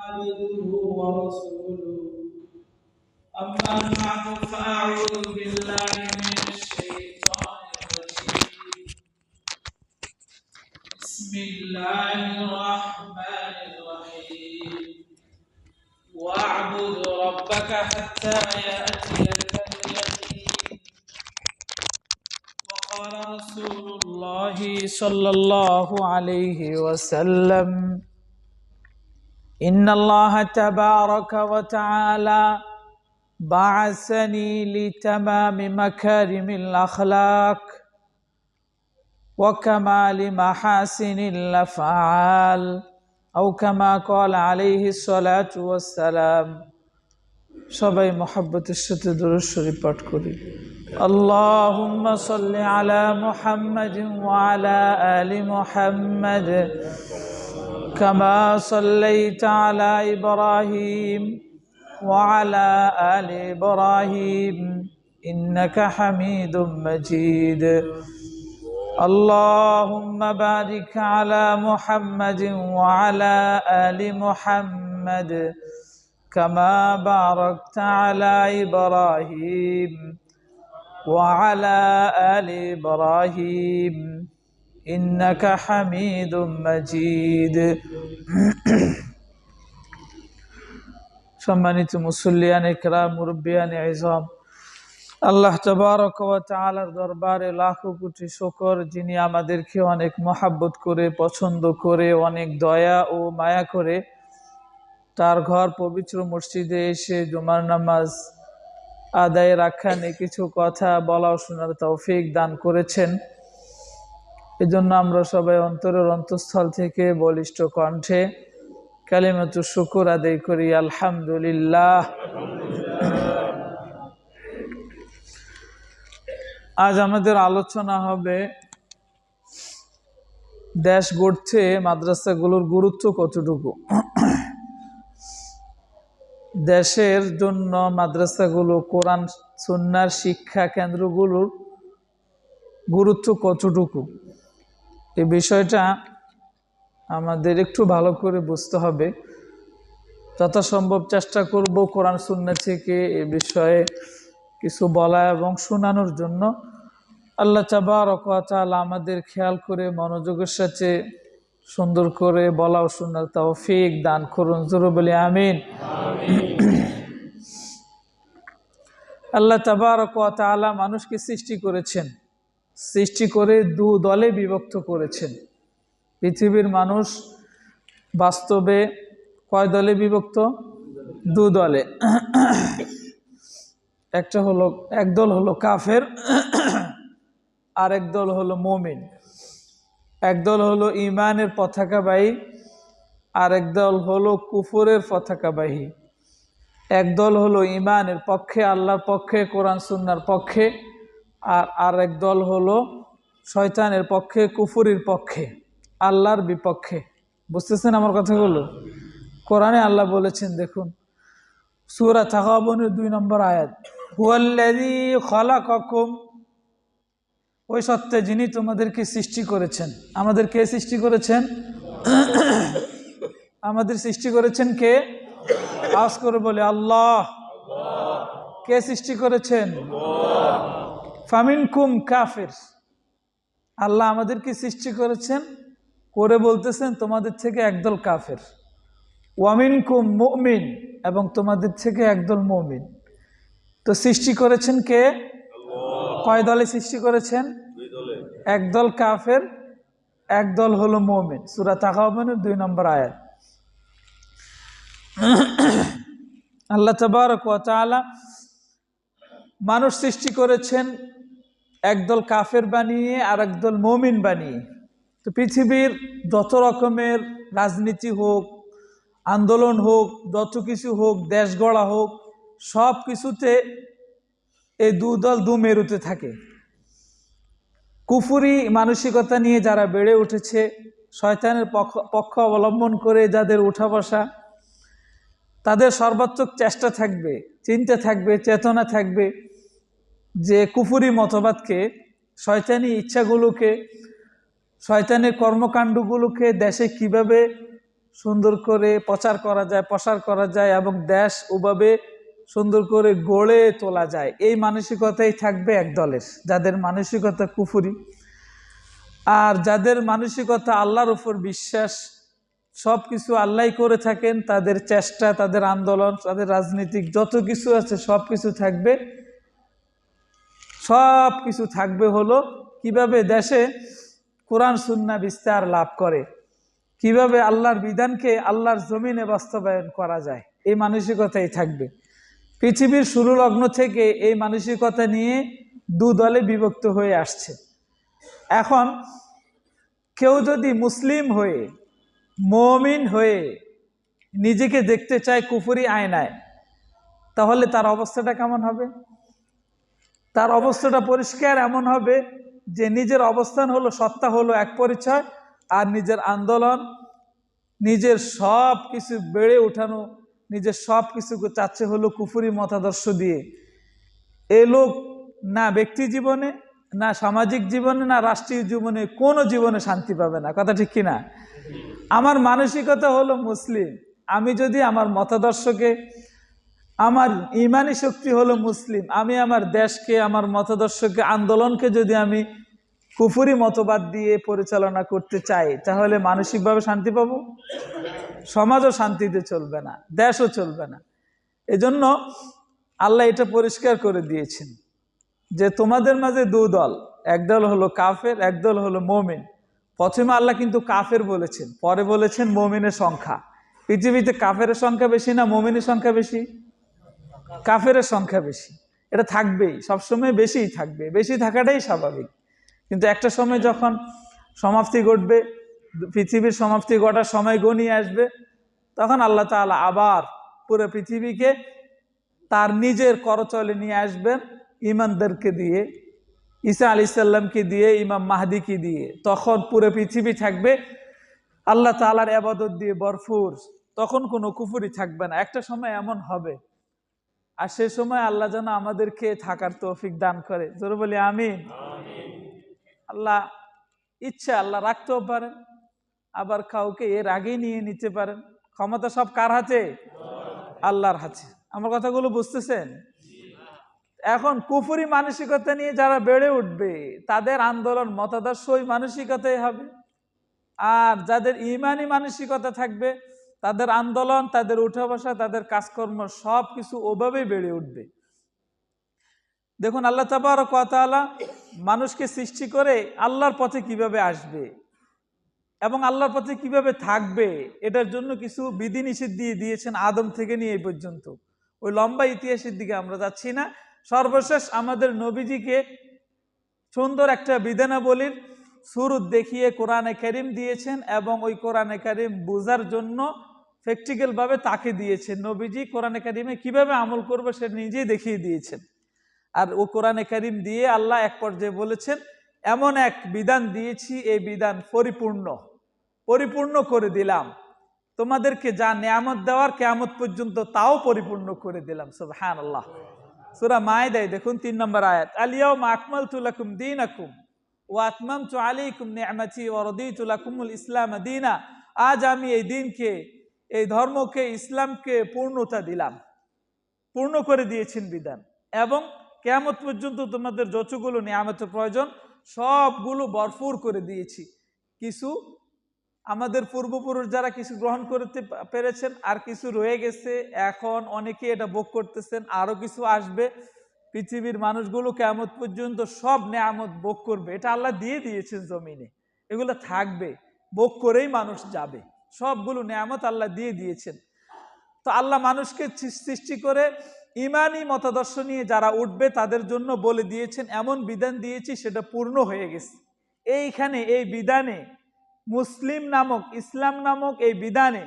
عبده ورسوله أما بعد فأعوذ بالله من الشيطان الرجيم بسم الله الرحمن الرحيم واعبد ربك حتى يأتيك اليقين وقال رسول الله صلى الله عليه وسلم إن الله تبارك وتعالى بعثني لتمام مكارم الأخلاق وكمال محاسن الأفعال أو كما قال عليه الصلاة والسلام সবাই মহব্বতের সাথে দুরূদ শরীফ পাঠ করি আল্লাহুম্মা সাল্লি আলা মুহাম্মাদিন ওয়া আলা আলি মুহাম্মাদ কামা সাল্লাইতা আলা ইব্রাহিম ওয়া আলা আলি ইব্রাহিম ইন্নাকা হামিদুম মাজিদ اللهم بارك على محمد وعلى آل محمد كما باركت على إبراهيم وعلى آل إبراهيم إنك حميد مجيد সম্মানিত মুসল্লিয়ান ইকরাম মুরব্বিয়ান ইজাম আল্লাহ তাবারক ওয়া তাআলার দরবারে লাখো কোটি শুকর যিনি আমাদেরকে অনেক মহব্বত করে পছন্দ করে অনেক দয়া ও মায়া করে তার ঘর পবিত্র মসজিদে এসে জুমার নামাজ আদায় রাখানে কিছু কথা বলা ও শোনার তৌফিক দান করেছেন। এজন্য আমরা সবাই অন্তরের অন্তঃস্থল থেকে বলিষ্ঠ কণ্ঠে কালিমাতু শুকর আদায় করি আলহামদুলিল্লাহ। আজ আমাদের আলোচনা হবে দেশ গড়তে মাদ্রাসাগুলোর গুরুত্ব কতটুকু, দেশের জন্য মাদ্রাসাগুলো কোরআন সুন্নাহর শিক্ষা কেন্দ্রগুলোর গুরুত্ব কতটুকু, এই বিষয়টা আমাদের একটু ভালো করে বুঝতে হবে। যথাসম্ভব চেষ্টা করব কোরআন সুন্নাহ থেকে এ বিষয়ে কিছু বলা এবং শোনানোর জন্য। আল্লাহ তাবারক ওয়া তাআলা আমাদের খেয়াল করে মনোযোগের সাথে সুন্দর করে বলা ও শোনার তৌফিক দান করুন, জোরে বলি আমিন। আল্লাহ তাবারক ওয়া তাআলা মানুষকে সৃষ্টি করেছেন, সৃষ্টি করে দু দলে বিভক্ত করেছেন। পৃথিবীর মানুষ বাস্তবে কয় দলে বিভক্ত? দু দলে। একদল হলো কাফের, আর একদল হলো মুমিন। একদল হলো ঈমানের পতাকাবাহী, আর একদল হলো কুফরের পতাকাবাহী। একদল হলো ঈমানের পক্ষে, আল্লাহর পক্ষে, কোরআন সুন্নাহর পক্ষে, আর একদল হলো শয়তানের পক্ষে, কুফরির পক্ষে, আল্লাহর বিপক্ষে। বুঝতেছেন আমার কথাগুলো? কোরআনে আল্লাহ বলেছেন, দেখুন সূরা তাগাবুনের 2 নম্বর আয়াত, হুয়াল্লাযী খালাকাকুম, ওই সত্য যিনি তোমাদেরকে সৃষ্টি করেছেন। আমাদের কে সৃষ্টি করেছেন? আমাদের সৃষ্টি করেছেন কে? আওয়াজ করে বলে আল্লাহ। কে সৃষ্টি করেছেন? ফামিনকুম কাফির, আল্লাহ আমাদেরকে সৃষ্টি করেছেন করে বলতেছেন তোমাদের থেকে একদল কাফের। ওয়ামিনকুম মুমিন, এবং তোমাদের থেকে একদল মুমিন। তো সৃষ্টি করেছেন কে? কয় দলে সৃষ্টি করেছেন? একদল কাফের, একদল হলো মুমিন। সূরা তাগাবুনের 2 নম্বর আয়াত। আল্লাহ তাবারক ওয়া তাআলা মানুষ সৃষ্টি করেছেন একদল কাফের বানিয়ে আর একদল মুমিন বানিয়ে। তো পৃথিবীর যত রকমের রাজনীতি হোক, আন্দোলন হোক, যত কিছু হোক, দেশ গড়া হোক, সব কিছুতে এই দু দল দু মেরুতে থাকে। কুফরি মানসিকতা নিয়ে যারা বেড়ে উঠেছে, শয়তানের পক্ষ অবলম্বন করে যাদের উঠা বসা, তাদের সর্বাত্মক চেষ্টা থাকবে, চিন্তা থাকবে, চেতনা থাকবে যে কুফরি মতবাদকে, শয়তানি ইচ্ছাগুলোকে, শয়তানের কর্মকাণ্ডগুলোকে দেশে কিভাবে সুন্দর করে প্রচার করা যায়, প্রসার করা যায় এবং দেশ ওভাবে সুন্দর করে গড়ে তোলা যায়। এই মানসিকতাই থাকবে এক দলের, যাদের মানসিকতা কুফরি। আর যাদের মানসিকতা আল্লাহর উপর বিশ্বাস, সব কিছু আল্লাহ করে থাকেন, তাদের চেষ্টা, তাদের আন্দোলন, তাদের রাজনীতিক যত কিছু আছে সব কিছু থাকবে হলো কিভাবে দেশে কোরআন সুন্নাহ বিস্তার লাভ করে, কিভাবে আল্লাহর বিধানকে আল্লাহর জমিনে বাস্তবায়ন করা যায়। এই মানসিকতাই থাকবে। পৃথিবীর শুরু লগ্ন থেকে এই মানসিকতা নিয়ে দু দলে বিভক্ত হয়ে আসছে। এখন কেউ যদি মুসলিম হয়ে, মুমিন হয়ে নিজেকে দেখতে চায় কুফরি আয়নায়, তাহলে তার অবস্থাটা কেমন হবে? তার অবস্থাটা পরিষ্কার এমন হবে যে নিজের অবস্থান হলো, সত্তা হলো এক পরিচয়, আর নিজের আন্দোলন, নিজের সব কিছু বেড়ে ওঠানো, নিজের সব কিছুকে চাচ্ছে হলো কুফরি মতাদর্শ দিয়ে। এ লোক না ব্যক্তি জীবনে, না সামাজিক জীবনে, না রাষ্ট্রীয় জীবনে, কোনো জীবনে শান্তি পাবে না। কথা ঠিক কিনা? আমার মানসিকতা হলো মুসলিম, আমি যদি আমার মতাদর্শকে, আমার ইমানি শক্তি হলো মুসলিম, আমি আমার দেশকে, আমার মতাদর্শকে, আন্দোলনকে যদি আমি কুফরি মতবাদ দিয়ে পরিচালনা করতে চাই, তাহলে মানসিকভাবে শান্তি পাবো? সমাজও শান্তিতে চলবে না, দেশও চলবে না। এজন্য আল্লাহ এটা পরিষ্কার করে দিয়েছেন যে তোমাদের মাঝে দু দল, একদল হলো কাফের, একদল হলো মুমিন। প্রথমে আল্লাহ কিন্তু কাফের বলেছেন, পরে বলেছেন মুমিনের সংখ্যা। পৃথিবীতে কাফের সংখ্যা বেশি না মুমিনের সংখ্যা বেশি? কাফের সংখ্যা বেশি। এটা থাকবেই, সবসময় বেশিই থাকবে, বেশি থাকাটাই স্বাভাবিক। কিন্তু একটা সময় যখন সমাপ্তি ঘটবে, পৃথিবীর সমাপ্তি ঘটার সময় গনিয়ে আসবে, তখন আল্লাহ তাআলা আবার পুরো পৃথিবীকে তার নিজের করতলে নিয়ে আসবেন, ঈমানদারকে দিয়ে, ঈসা আলাইহিস সালামকে দিয়ে, ইমাম মাহদিকে দিয়ে। তখন পুরো পৃথিবী থাকবে আল্লাহ তাআলার ইবাদত দিয়ে ভরপুর, তখন কোনো কুফরি থাকবে না। একটা সময় এমন হবে, আর সে সময় আল্লাহ যেন আমাদেরকে থাকার তৌফিক দান করে। জোরে বলি আমিন। আল্লাহ ইচ্ছা আল্লাহ রাখতেও পারেন, আবার কাউকে এর আগেই নিয়ে নিতে পারেন। ক্ষমতা সব কার হাতে? আল্লাহর হাতে। আমার কথাগুলো বুঝতেছেন? এখন কুফরি মানসিকতা নিয়ে যারা বেড়ে উঠবে, তাদের আন্দোলন মতাদর্শ ওই মানসিকতাই হবে। আর যাদের ইমানি মানসিকতা থাকবে, তাদের আন্দোলন, তাদের উঠা বসা, তাদের কাজকর্ম সব কিছু ওভাবেই বেড়ে উঠবে। দেখুন আল্লাহ তাবারক ওয়া তাআলা মানুষকে সৃষ্টি করে আল্লাহর পথে কিভাবে আসবে এবং আল্লাহর পথে কিভাবে থাকবে, এটার জন্য কিছু বিধিনিষেধ দিয়ে দিয়েছেন আদম থেকে নিয়ে এই পর্যন্ত। ওই লম্বা ইতিহাসের দিকে আমরা যাচ্ছি না। সর্বশেষ আমাদের নবীজিকে সুন্দর একটা বিধানাবলীর শুরু দেখিয়ে কোরআনে কারীম দিয়েছেন, এবং ওই কোরআনে কারীম বোঝার জন্য প্র্যাকটিক্যাল ভাবে তাকে দিয়েছেন। নবীজি কোরআনে কারীমে কিভাবে আমল করবে সে নিজেই দেখিয়ে দিয়েছেন। আর ও কোরআনে কারীম দিয়ে আল্লাহ এক পর্যায়ে বলেছেন, এমন এক বিধান দিয়েছি, এই বিধান পরিপূর্ণ করে দিলাম, তোমাদেরকে যা নিয়ামত দেওয়ার কিয়ামত পর্যন্ত তাও পরিপূর্ণ করে দিলাম। সুবহানাল্লাহ। সূরা মায়েদায় দেখুন ৩ নম্বর আয়াত, আল-ইয়াওমা আকমালতু লাকুম দীনাকুম ওয়া আতমামতু আলাইকুম নি'মাতি ওয়া রাদিতু লাকুমুল ইসলাম দীনা। আজ আমি এই দিনকে, এই ধর্মকে, ইসলামকে পূর্ণতা দিলাম, পূর্ণ করে দিয়েছেন বিধান, এবং কিয়ামত পর্যন্ত তোমাদের যতগুলো নিয়ামতের প্রয়োজন সবগুলো ভরপুর করে দিয়েছি। কিছু আমাদের পূর্বপুরুষ যারা কিছু গ্রহণ করতে পেরেছেন, আর কিছু রয়ে গেছে, এখন অনেকে এটা ভোগ করতেছেন, আরো কিছু আসবে। পৃথিবীর মানুষগুলো কিয়ামত পর্যন্ত সব নিয়ামত ভোগ করবে, এটা আল্লাহ দিয়ে দিয়েছেন জমিনে, এগুলো থাকবে, ভোগ করেই মানুষ যাবে, সবগুলো নিয়ামত আল্লাহ দিয়ে দিয়েছেন। তো আল্লাহ মানুষকে সৃষ্টি করে ইমানি মতাদর্শ নিয়ে যারা উঠবে তাদের জন্য বলে দিয়েছেন, এমন বিধান দিয়েছি সেটা পূর্ণ হয়ে গেছে। এইখানে এই বিধানে মুসলিম নামক, ইসলাম নামক এই বিধানে,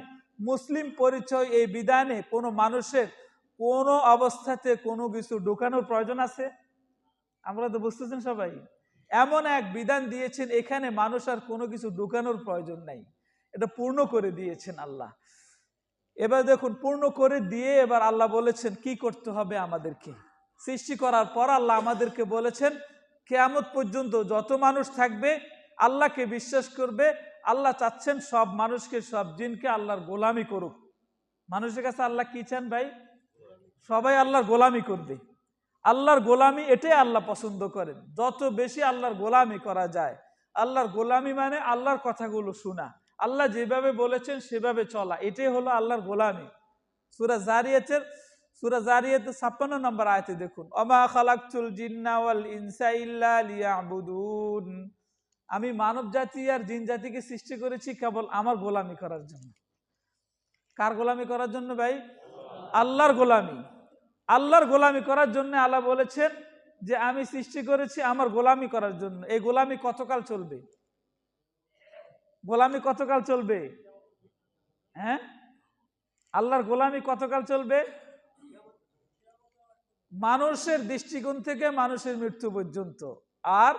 মুসলিম পরিচয় এই বিধানে কোনো মানুষের কোনো অবস্থাতে কোনো কিছু ঢুকানোর প্রয়োজন আছে? আমরা তো বুঝতেছেন সবাই। এমন এক বিধান দিয়েছেন, এখানে মানুষ আর কোনো কিছু ঢুকানোর প্রয়োজন নাই, এটা পূর্ণ করে দিয়েছেন আল্লাহ। এবার দেখুন, পূর্ণ করে দিয়ে এবার আল্লাহ বলেছেন কি করতে হবে আমাদেরকে। সৃষ্টি করার পর আল্লাহ আমাদেরকে বলেছেন, কিয়ামত পর্যন্ত যত মানুষ থাকবে, আল্লাহকে বিশ্বাস করবে, আল্লাহ চাচ্ছেন সব মানুষকে, সব জিনকে আল্লাহর গোলামি করুক। মানুষের কাছে আল্লাহ কি চান ভাই? সবাই আল্লাহর গোলামি করবে। আল্লাহর গোলামি এটাই আল্লাহ পছন্দ করেন। যত বেশি আল্লাহর গোলামি করা যায়, আল্লাহর গোলামি মানে আল্লাহর কথাগুলো শোনা, আল্লাহ যেভাবে বলেছেন সেভাবে চলা, এটাই হলো আল্লাহর গোলামি। সূরা জারিয়াতের 56 নম্বর আয়াতে দেখুন, ওমা খালাকতুল জিন্না ওয়াল ইনসা ইল্লা লিয়াবুদুন। আমি মানব জাতি আর জিন জাতিকে সৃষ্টি করেছি কেবল আমার গোলামি করার জন্য। কার গোলামি করার জন্য ভাই? আল্লাহর গোলামি। আল্লাহর গোলামি করার জন্য আল্লাহ বলেছেন যে আমি সৃষ্টি করেছি আমার গোলামি করার জন্য। এই গোলামি কতকাল চলবে? গোলামি কতকাল চলবে? হ্যাঁ, আল্লাহর গোলামি কতকাল চলবে? মানুষের দৃষ্টিকোণ থেকে মানুষের মৃত্যু পর্যন্ত। আর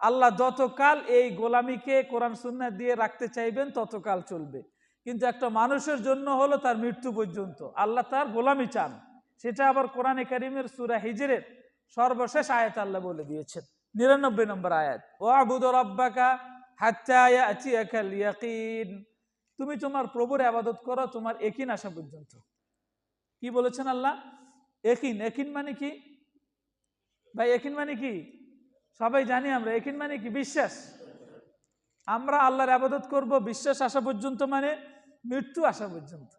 আল্লাহ যতকাল এই গোলামিকে কোরআন সুন্নাহ দিয়ে রাখতে চাইবেন ততকাল চলবে। কিন্তু একটা মানুষের জন্য হলো তার মৃত্যু পর্যন্ত আল্লাহ তার গোলামি চান। সেটা আবার কোরআনে কারীমের সূরা হিজরের সর্বশেষ আয়াত আল্লাহ বলে দিয়েছেন, 99 নম্বর আয়াত, ওয়াবুদু রাব্বাকা হাত্তা ইয়াতিয়াকাল ইয়াকিন। তুমি তোমার প্রভুর ইবাদত করো তোমার ইয়াকিন আসা পর্যন্ত। কি বলেছেন আল্লাহ? ইয়াকিন। ইয়াকিন মানে কি ভাই? ইয়াকিন মানে কি? সবাই জানি আমরা। ইয়াকিন মানে কি? বিশ্বাস। আমরা আল্লাহর ইবাদত করব বিশ্বাস আসা পর্যন্ত, মানে মৃত্যু আসা পর্যন্ত।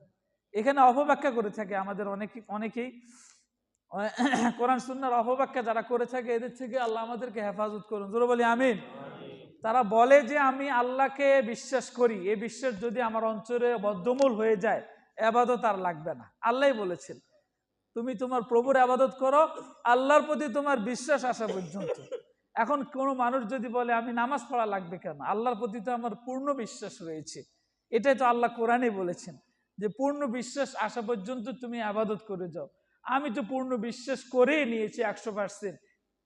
এখানে অপব্যাখ্যা করে থাকে আমাদের অনেকেই কোরআন সুন্নাহর অপব্যাখ্যা যারা করে থাকে, এদের থেকে আল্লাহ আমাদেরকে হেফাজত করুন। জোরে বলি আমিন। তারা বলে যে আমি আল্লাহকে বিশ্বাস করি, এই বিশ্বাস যদি আমার অন্তরে বদ্ধমূল হয়ে যায় ইবাদত আর লাগবে না। আল্লাহই বলেছেন তুমি তোমার প্রভুর ইবাদত করো আল্লাহর প্রতি তোমার বিশ্বাস আসা পর্যন্ত। এখন কোনো মানুষ যদি বলে আমি নামাজ পড়া লাগবে কেন? আল্লাহর প্রতি তো আমার পূর্ণ বিশ্বাস রয়েছে। এটাই তো আল্লাহ কোরআনে বলেছেন যে পূর্ণ বিশ্বাস আসা পর্যন্ত তুমি ইবাদত করে যাও। আমি তো পূর্ণ বিশ্বাস করেই নিয়েছি 100%।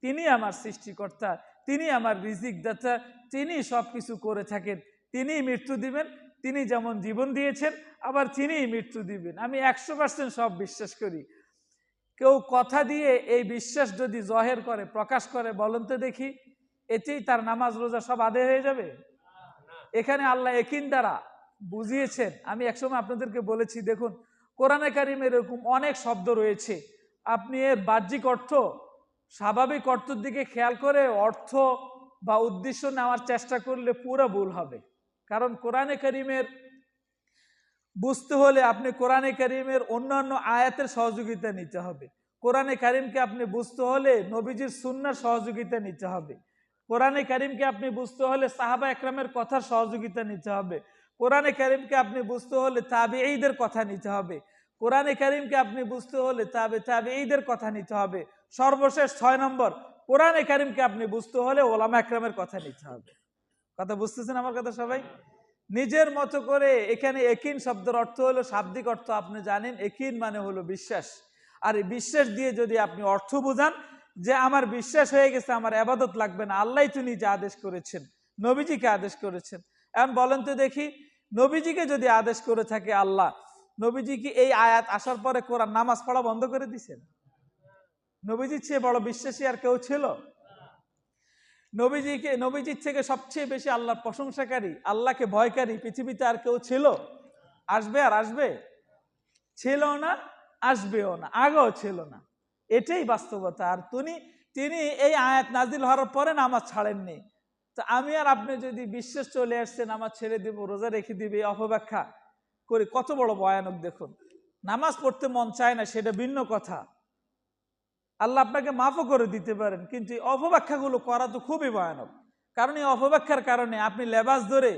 তিনি আমার সৃষ্টিকর্তা, তিনি আমার রিজিক দাতা, তিনি সব কিছু করে থাকেন, তিনিই মৃত্যু দিবেন, তিনি যেমন জীবন দিয়েছেন আবার তিনিই মৃত্যু দিবেন। আমি 100% সব বিশ্বাস করি। কেউ কথা দিয়ে এই বিশ্বাস যদি জহের করে, প্রকাশ করে, বলেন তো দেখি, এতেই তার নামাজ রোজা সব আদায় হয়ে যাবে? এখানে আল্লাহ ইয়াকিন দ্বারা বুঝিয়েছেন। আমি একসময় আপনাদেরকে বলেছি, দেখুন কোরআনে কারিমে এরকম অনেক শব্দ রয়েছে, আপনি এর বাহ্যিক অর্থ, স্বাভাবিক অর্থের দিকে খেয়াল করে অর্থ বা উদ্দেশ্য নেওয়ার চেষ্টা করলে পুরো ভুল হবে। কারণ কোরআনে কারিমের বুঝতে হলে আপনি কোরআনে কারিমের অন্যান্য আয়াতের সহযোগিতা নিতে হবে। কোরআনে কারিমকে আপনি বুঝতে হলে নবীজির সুন্নাহর সহযোগিতা নিতে হবে। কোরআনে কারিমকে আপনি বুঝতে হলে সাহাবা একরামের কথার সহযোগিতা নিতে হবে। কোরআনে কারিমকে আপনি বুঝতে হলে তাবেঈদের কথা নিতে হবে। কোরআনে কারিমকে আপনি বুঝতে হলে তাবেঈদের কথা নিতে হবে। সর্বশেষ 6 নম্বর, কোরআনে কারিমকে আপনি বুঝতে হলে ওলামা একরামের কথা নিতে হবে। কথা বুঝতেছেন আমার কথা সবাই? নিজের মতো করে এখানে ইয়াকিন শব্দের অর্থ হলো, শাব্দিক অর্থ আপনি জানেন, ইয়াকিন মানে হলো বিশ্বাস। আর এই বিশ্বাস দিয়ে যদি আপনি অর্থ বোঝান যে আমার বিশ্বাস হয়ে গেছে, আমার ইবাদত লাগবে না, আল্লাহই তো নিজে আদেশ করেছেন, নবীজিকে আদেশ করেছেন। এখন বলেন তো দেখি, নবীজিকে যদি আদেশ করে থাকে আল্লাহ, নবীজি কি এই আয়াত আসার পরে কোরআন নামাজ পড়া বন্ধ করে দিয়েছেন? নবীজির চেয়ে বড় বিশ্বাসী আর কেউ ছিল? নবীজির থেকে সবচেয়ে বেশি আল্লাহর প্রশংসাকারী, আল্লাহকে ভয়কারী পৃথিবীতে আর কেউ ছিল? আসবে আর আসবে? ছিল না, আসবেও না, আগেও ছিল না। এটাই বাস্তবতা। আর তিনি এই আয়াত নাজিল হওয়ার পরে নামাজ ছাড়েননি। তো আমি আর আপনি যদি বিশ্বাস চলে আসছে নামাজ ছেড়ে দিব, রোজা রেখে দিবে, অপব্যাখ্যা করি, কত বড় ভয়ানক। দেখুন, নামাজ পড়তে মন চায় না সেটা ভিন্ন কথা, আল্লাহ আপনাকে মাফও করে দিতে পারেন, কিন্তু এই অপব্যাখ্যাগুলো করা তো খুবই ভয়ানক। কারণ এই অপব্যাখ্যার কারণে আপনি লেবাস ধরে,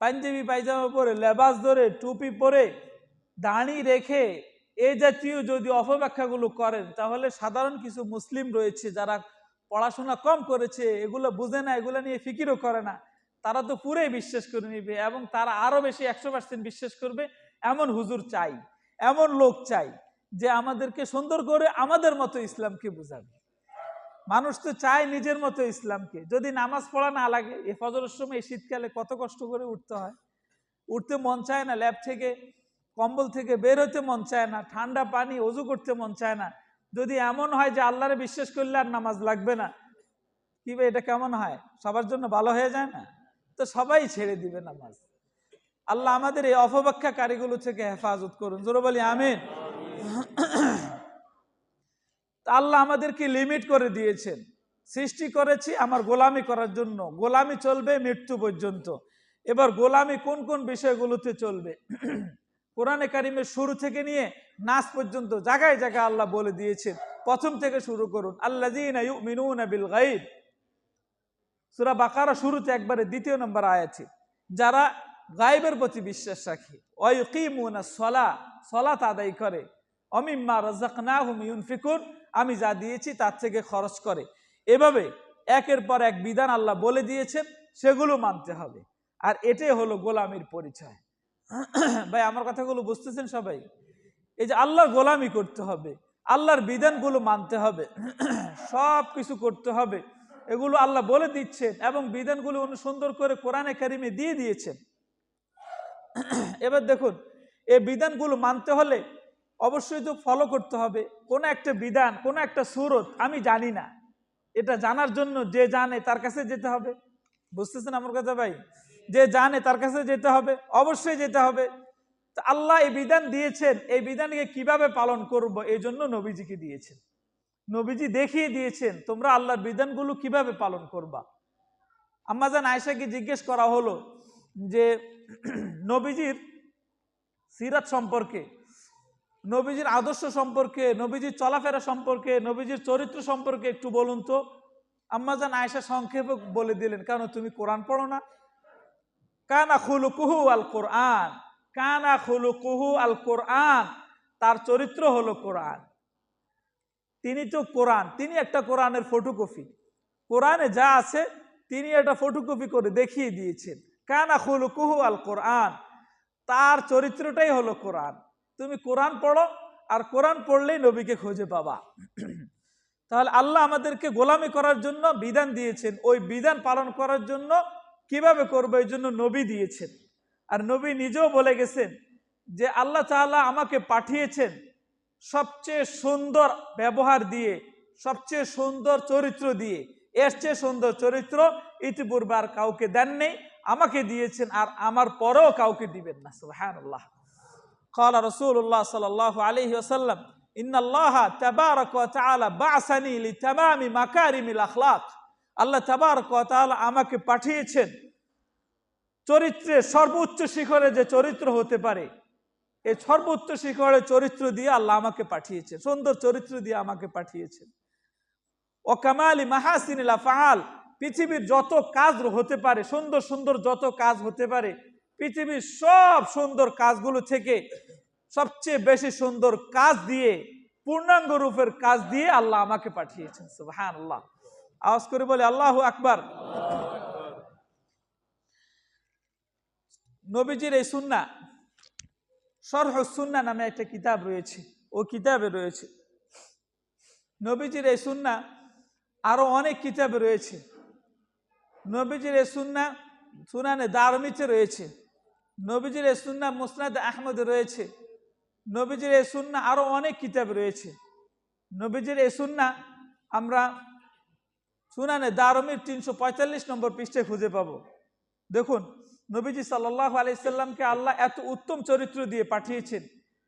পাঞ্জাবি পায়জামা পরে, লেবাস ধরে, টুপি পরে, দাড়ি রেখে এই জাতীয় যদি অপব্যাখ্যাগুলো করেন, তাহলে সাধারণ কিছু মুসলিম রয়েছে যারা পড়াশোনা কম করেছে, এগুলো বুঝে না, এগুলো নিয়ে ফিকিরও করে না, তারা তো পুরোই বিশ্বাস করে নিবে, এবং তারা আরো বেশি 100% বিশ্বাস করবে। এমন হুজুর চাই, এমন লোক চাই যে আমাদেরকে সুন্দর করে আমাদের মতো ইসলামকে বুঝাবে। মানুষ তো চায় নিজের মতো ইসলামকে। যদি নামাজ পড়া না লাগে, এ ফজরের সময় শীতকালে কত কষ্ট করে উঠতে হয়, উঠতে মন চায় না, ল্যাব থেকে কম্বল থেকে বের হতে মন চায় না, ঠান্ডা পানি ওযু করতে মন চায় না। যদি এমন হয় যে আল্লাহরে বিশ্বাস করলে আর নামাজ লাগবে না, কি ভাই এটা কেমন হয়? সবার জন্য ভালো হয়ে যায় না? তো সবাই ছেড়ে দিবে নামাজ। আল্লাহ আমাদের এই অপব্যাখ্যাকারীগুলো থেকে হেফাজত করুন, জোরে বলি আমিন। আল্লাহ আমাদেরকে লিমিট করে দিয়েছেন, সৃষ্টি করেছি আমার গোলামি করার জন্য, গোলামি চলবে মৃত্যু পর্যন্ত। এবার গোলামি কোন কোন বিষয়গুলোতে চলবে কোরআনে কারিমের শুরু থেকে নিয়ে নাস পর্যন্ত জায়গায় জায়গায় আল্লাহ বলে দিয়েছেন। প্রথম থেকে শুরু করুন, আল্লাযীনা ইউমিনুনা বিল গায়ব, সূরা বাকারা শুরুতে একবারে ২য় নম্বর আয়াতে, যারা গায়বের প্রতি বিশ্বাস রাখে, ওয়া ইউকিমুনাস সালাহ, সালাত আদায় করে, ওয়া মিম্মা রাযাকনাহুম ইউনফিকুন, আমি যা দিয়েছি তার থেকে খরচ করে। এভাবে একের পর এক বিধান আল্লাহ বলে দিয়েছেন, সেগুলো মানতে হবে। আর এটাই হলো গোলামির পরিচয়। ভাই আমার কথাগুলো বুঝতেছেন সবাই? এই যে আল্লাহর গোলামি করতে হবে, আল্লাহর বিধানগুলো মানতে হবে, সব কিছু করতে হবে, এগুলো আল্লাহ বলে দিচ্ছেন এবং বিধানগুলো সুন্দর করে কোরআনে কারিমে দিয়ে দিয়েছেন। এবার দেখুন, এই বিধানগুলো মানতে হলে অবশ্যই তো ফলো করতে হবে। কোন একটা বিধান, কোন একটা সূরত আমি জানি না, এটা জানার জন্য যে জানে তার কাছে যেতে হবে। বুঝতেছেন আমার কথা ভাই? যে জানে তার কাছে যেতে হবে, অবশ্যই যেতে হবে। তো আল্লাহ এই বিধান দিয়েছেন, এই বিধানকে কিভাবে পালন করব এই জন্য নবীজিকে দিয়েছেন। নবীজি দেখিয়ে দিয়েছেন তোমরা আল্লাহর বিধানগুলো কিভাবে পালন করবা। আম্মা জান আয়েশাকে জিজ্ঞেস করা হলো যে নবীজির সিরাত সম্পর্কে, নবীজির আদর্শ সম্পর্কে, নবীজির চলাফেরা সম্পর্কে, নবীজির চরিত্র সম্পর্কে একটু বলুন তো। আম্মা জান আয়েশা সংক্ষেপে বলে দিলেন, কেন তুমি কোরআন পড়ো না? কানা খুলুকুহু আল কোরআন, কানা খুলুকুহু আল কোরআন, তার চরিত্র হলো কোরআন। তিনি তো কোরআন, তিনি একটা কোরআনের ফটোকপি। কোরআনে যা আছে তিনি এটা ফটোকপি করে দেখিয়ে দিয়েছেন। কানা খুলুকুহু আল কোরআন, তার চরিত্রটাই হলো কোরআন। তুমি কোরআন পড়ো, আর কোরআন পড়লেই নবীকে খুঁজে পাবা। তাহলে আল্লাহ আমাদেরকে গোলামি করার জন্য বিধান দিয়েছেন, ওই বিধান পালন করার জন্য কিভাবে করবো এই জন্য নবী দিয়েছেন। আর নবী নিজেও বলে গেছেন যে আল্লাহ তাআলা আমাকে পাঠিয়েছেন সবচেয়ে সুন্দর ব্যবহার দিয়ে, সবচেয়ে সুন্দর চরিত্র দিয়ে। এর চেয়ে সুন্দর চরিত্র ইতিপূর্বে আর কাউকে দেন নেই, আমাকে দিয়েছেন, আর আমার পরেও কাউকে দিবেন না। সুবহানাল্লাহ। ক্বালা রাসূলুল্লাহ সাল্লাল্লাহু আলাইহি ওয়াসাল্লাম, ইন্নাল্লাহা তাবারাকা ওয়া তাআলা বা'সানি লিতামামি মাকারিমিল আখলাক, আল্লাহ তাবারাকা ওয়া তাআলা আমাকে পাঠিয়েছেন চরিত্রের সর্বোচ্চ শিখরে যে চরিত্র হতে পারে, এই সর্বোচ্চ শিখরের চরিত্র দিয়ে আল্লাহ আমাকে পাঠিয়েছেন, সুন্দর চরিত্র দিয়ে আমাকে পাঠিয়েছেন। ও কামালি মাহাসিনিল আফআল, পৃথিবীর যত কাজ হতে পারে, সুন্দর সুন্দর যত কাজ হতে পারে, পৃথিবীর সব সুন্দর কাজগুলো থেকে সবচেয়ে বেশি সুন্দর কাজ দিয়ে, পূর্ণাঙ্গ রূপের কাজ দিয়ে আল্লাহ আমাকে পাঠিয়েছেন। সুবহানাল্লাহ। আওয়াজ করে বলে আল্লাহু আকবার। নবীজির এই সুন্নাহ, শরহুস সুন্নাহ নামে একটা কিতাব রয়েছে, ও কিতাবে রয়েছে নবীজির এই সুন্নাহ। আরো অনেক কিতাবে রয়েছে নবীজির এই সুন্নাহ। সুনানে দারমিতে রয়েছে নবীজির এই সুন্নাহ, মুসনাদ আহমদে রয়েছে নবীজির এই সুন্নাহ। আরো অনেক কিতাব রয়েছে নবীজির এই সুন্নাহ। আমরা সুনানে দারমির 345 নম্বর পৃষ্ঠায় খুঁজে পাবো। দেখুন, নবীজি সাল্লাল্লাহু আলাইহি সাল্লামকে আল্লাহ এত উত্তম চরিত্র দিয়ে পাঠিয়েছেন,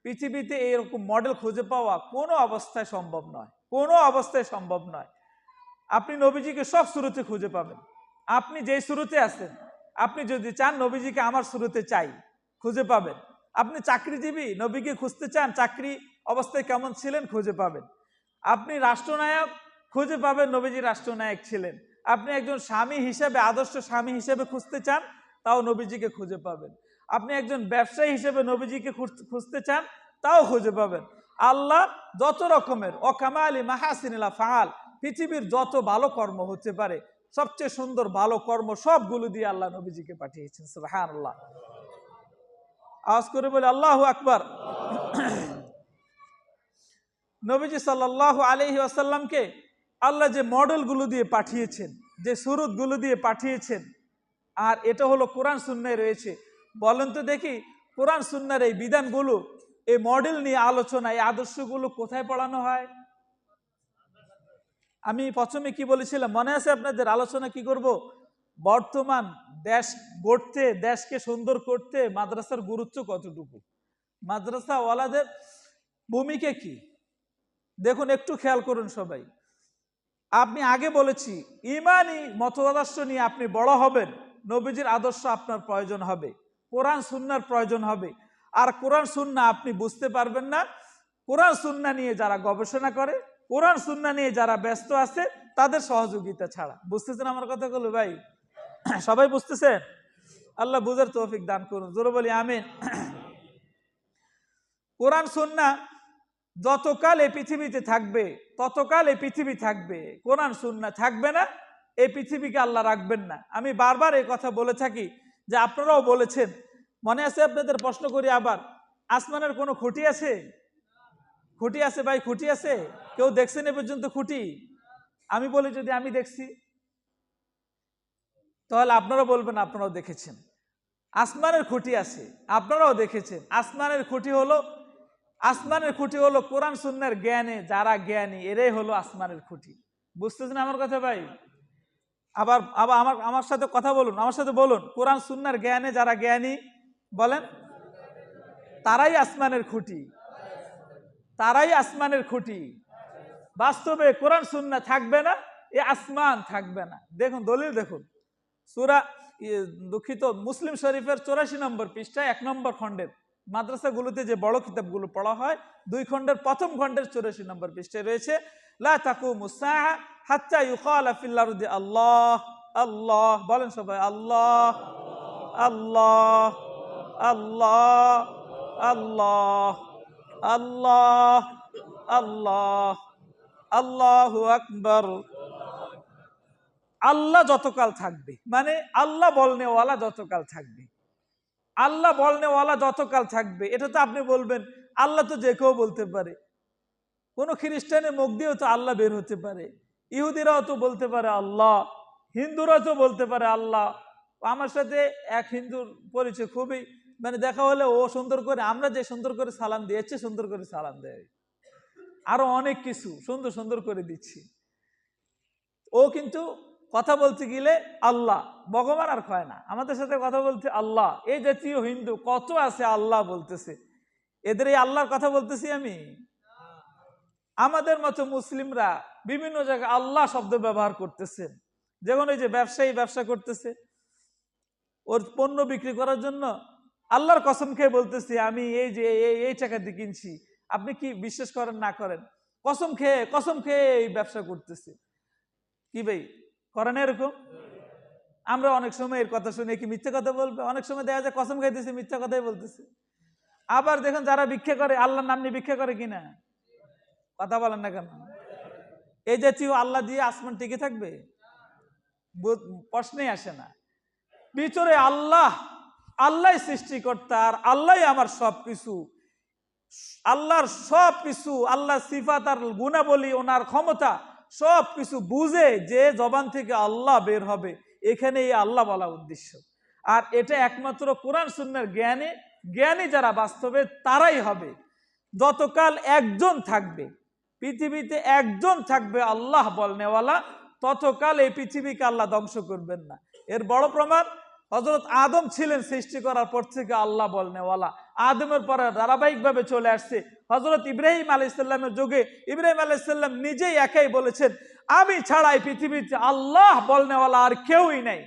পৃথিবীতে এরকম মডেল খুঁজে পাওয়া কোনো অবস্থায় সম্ভব নয়, কোনো অবস্থায় সম্ভব নয়। আপনি নবীজিকে সব শুরুতে খুঁজে পাবেন, আপনি যেই শুরুতে আছেন। আপনি যদি চান নবীজিকে আমার শুরুতে চাই, খুঁজে পাবেন। আপনি চাকরিজীবী, নবীকে খুঁজতে চান, চাকরি অবস্থায় কেমন ছিলেন, খুঁজে পাবেন। আপনি রাষ্ট্রনায়ক, খুঁজে পাবেন নবীজি রাষ্ট্রনায়ক ছিলেন। আপনি একজন স্বামী হিসেবে, আদর্শ স্বামী হিসেবে খুঁজতে চান, তাও নবীজিকে খুঁজে পাবেন। আপনি একজন ব্যবসায়ী হিসেবে নবীজিকে খুঁজতে চান, তাও খুঁজে পাবেন। আল্লাহ যত রকমের অকামালি মাহাসিনিল আফআল, পৃথিবীর যত ভালো কর্ম হতে পারে, সবচেয়ে সুন্দর ভালো কর্ম সবগুলো দিয়ে আল্লাহ নবীজিকে পাঠিয়েছেন। সুবহানাল্লাহ। আওয়াজ করে বলে আল্লাহু আকবার। নবীজি সাল্লাল্লাহু আলাইহি ওয়াসাল্লামকে আল্লাহ যে মডেলগুলো দিয়ে পাঠিয়েছেন, যে সুরতগুলো দিয়ে পাঠিয়েছেন, আর এটা হলো কোরআন সুন্নায় রয়েছে। বলেন তো দেখি, কোরআন সুন্নার এই বিধানগুলো, এই মডেল নিয়ে আলোচনা, এই আদর্শগুলো কোথায় পড়ানো হয়? আমি প্রথমে কি বলেছিলাম মনে আছে আপনাদের? আলোচনা কি করব? বর্তমান দেশ গড়তে, দেশকে সুন্দর করতে মাদ্রাসার গুরুত্ব কতটুকু, মাদ্রাসাওয়ালাদের ভূমিকা কি? দেখুন, একটু খেয়াল করুন সবাই। আপনি আগে বলেছি, ইমানি মতাদর্শ নিয়ে আপনি বড় হবেন, নবীজির আদর্শ আপনার প্রয়োজন হবে, কোরআন সুন্নাহর প্রয়োজন হবে। আর কোরআন সুন্নাহ আপনি বুঝতে পারবেন না কোরআন সুন্নাহ নিয়ে যারা গবেষণা করে, কোরআন সুন্নাহ নিয়ে যারা ব্যস্ত আছে তাদের সহযোগিতা ছাড়া। বুঝতেছেন আমার কথাগুলো ভাই? সবাই বুঝতেছেন? আল্লাহ বুঝার তৌফিক দান করুন, জোরে বলি আমিন। কোরআন সুন্নাহ যতকাল এই পৃথিবীতে থাকবে ততকাল এই পৃথিবী থাকবে, কোরআন সুন্নাহ থাকবে না, এই পৃথিবীকে আল্লাহ রাখবেন না। আমি বারবার এই কথা বলে থাকি, যে আপনারাও বলেছেন, মনে আছে আপনাদের? প্রশ্ন করি আবার, আসমানের কোনো খুঁটি আছে? খুঁটি আছে ভাই? খুঁটি আছে? কেউ দেখছেন এ পর্যন্ত খুঁটি? আমি বলি, যদি আমি দেখছি তাহলে আপনারাও বলবেন আপনারাও দেখেছেন। আসমানের খুঁটি আছে, আপনারাও দেখেছেন। আসমানের খুঁটি হলো কোরআন সুন্নাহর জ্ঞানে যারা জ্ঞানী, এরাই হলো আসমানের খুঁটি। বুঝতেছেন আমার কথা ভাই? আবার আবার আমার সাথে কথা বলুন, আমার সাথে বলুন, কোরআন সুন্নাহর জ্ঞানে যারা জ্ঞানী, বলেন, তারাই আসমানের খুঁটি, তারাই আসমানের খুঁটি। বাস্তবে কোরআন সুন্নাহ থাকবে না, এ আসমান থাকবে না। দেখুন দলিল, দেখুন সূরা দুঃখিত মুসলিম শরীফের 84 নম্বর পৃষ্ঠায় 1 নম্বর খণ্ডের, মাদ্রাসাগুলোতে যে বড় কিতাবগুলো পড়া হয়, 2 খণ্ডের প্রথম খণ্ডের 84 নম্বর পৃষ্ঠায় রয়েছে, লা তাকুমুস সাআ হাত্তা ইউকালা ফিল আরদি আল্লাহ আল্লাহ। বলেন সবাই, আল্লাহ আল্লাহ আল্লাহ আল্লাহ আল্লাহ আল্লাহ আল্লাহু আকবার। আল্লাহ যতকাল থাকবে, মানে আল্লাহ বলনেওয়ালা যতকাল থাকবে, আল্লাহ বলনেওয়ালা যতকাল থাকবে। এটা তো আপনি বলবেন, আল্লাহ তো যে কেউ বলতে পারে, কোনো খ্রিস্টানের মুখ দিয়েও তো আল্লাহ বের হতে পারে, ইহুদিরাও তো বলতে পারে আল্লাহ, হিন্দুরাও তো বলতে পারে আল্লাহ। আমার সাথে এক হিন্দুর পরিচয়, খুবই মানে দেখা হলে ও সুন্দর করে, আমরা যে সুন্দর করে সালাম দিয়েছি সুন্দর করে সালাম দেয়, আরো অনেক কিছু সুন্দর সুন্দর করে দিচ্ছি। ও কিন্তু কথা বলতে গেলে আল্লাহ, ভগবান আর কয় না, আমাদের সাথে কথা বলতে আল্লাহ। এই জাতীয় হিন্দু কত আছে আল্লাহ বলতেছে, এদের এই আল্লাহর কথা বলতেছি আমি? আমাদের মতো মুসলিমরা বিভিন্ন জায়গায় আল্লাহ শব্দ ব্যবহার করতেছে। যেমন এই যে ব্যবসায়ী ব্যবসা করতেছে, ওর পণ্য বিক্রি করার জন্য আল্লাহর কসম খেয়ে বলতেছি, আমি এই যে এই টাকা দিয়ে কিনছি। আপনি কি বিশ্বাস করেন না করেন, কসম খেয়ে এই ব্যবসা করতেছে। কি ভাই, করেন এরকম? আমরা অনেক সময় এর কথা শুনে কি মিথ্যা কথা বলবে? অনেক সময় দেখা যায় কসম খাইতেছে, মিথ্যা কথাই বলতেছে। আবার দেখুন যারা ভিক্ষা করে, আল্লাহর নাম নিয়ে ভিক্ষা করে কিনা? কথা বলেন না কেন? এই জাতীয় আল্লাহ দিয়ে আসমান টিকে থাকবে? প্রশ্নই আসে না। ভিতরে আল্লাহ, আল্লাহ সৃষ্টিকর্তা, আর আল্লাহ আমার সবকিছু, আল্লাহর সবকিছু, আল্লাহ সিফাত আর গুণাবলী, ওনার ক্ষমতা সবকিছু বুঝে যে জবান থেকে আল্লাহ বের হবে, এখানে এই আল্লাহ বলা উদ্দেশ্য। আর এটা একমাত্র কোরআন সুন্নাহর জ্ঞানী যারা বাস্তবে তারাই হবে। যতকাল একজন থাকবে পৃথিবীতে, একজন থাকবে আল্লাহ বলনেওয়ালা, ততকাল এই পৃথিবীকে আল্লাহ ধ্বংস করবেন না। এর বড় প্রমাণ, হযরত আদম ছিলেন সৃষ্টি করার পর থেকে আল্লাহ বলনেওয়ালা, আদমের পরে ধারাবাহিকভাবে চলে আসছে। হযরত ইব্রাহিম আলাইহিস সালামের যুগে ইব্রাহিম আলাইহিস সালাম নিজেই একাই বলেছেন, আমি ছাড়াই পৃথিবীতে আল্লাহ বলনেওয়ালা আর কেউই নাই।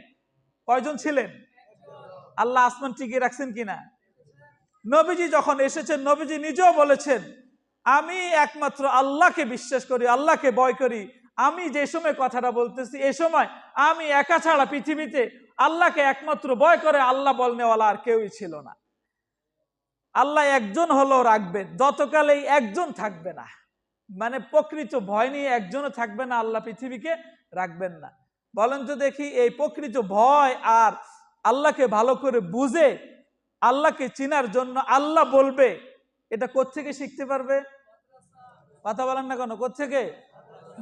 কয়জন ছিলেন? আল্লাহ আসমান টিকিয়ে রাখছেন কিনা? নবীজি যখন এসেছেন, নবীজি নিজেও বলেছেন, আমি একমাত্র আল্লাহকে বিশ্বাস করি, আল্লাহকে ভয় করি। আমি যে সময় কথাটা বলতেছি, এই সময় আমি একা ছাড়া পৃথিবীতে আল্লাহকে একমাত্র ভয় করে আল্লাহ বলনেওয়ালা আর কেউই ছিল না। আল্লাহ একজন হলো রাখবেন, যতকাল এই একজন থাকবে না, মানে প্রকৃত ভয় নিয়ে একজনও থাকবে না, আল্লাহ পৃথিবীকে রাখবেন না। বলেন তো দেখি, এই প্রকৃত ভয় আর আল্লাহকে ভালো করে বুঝে আল্লাহকে চিনার জন্য আল্লাহ বলবে, এটা কোত্থেকে শিখতে পারবে? কথা বলেন না কেন? কোত্থেকে?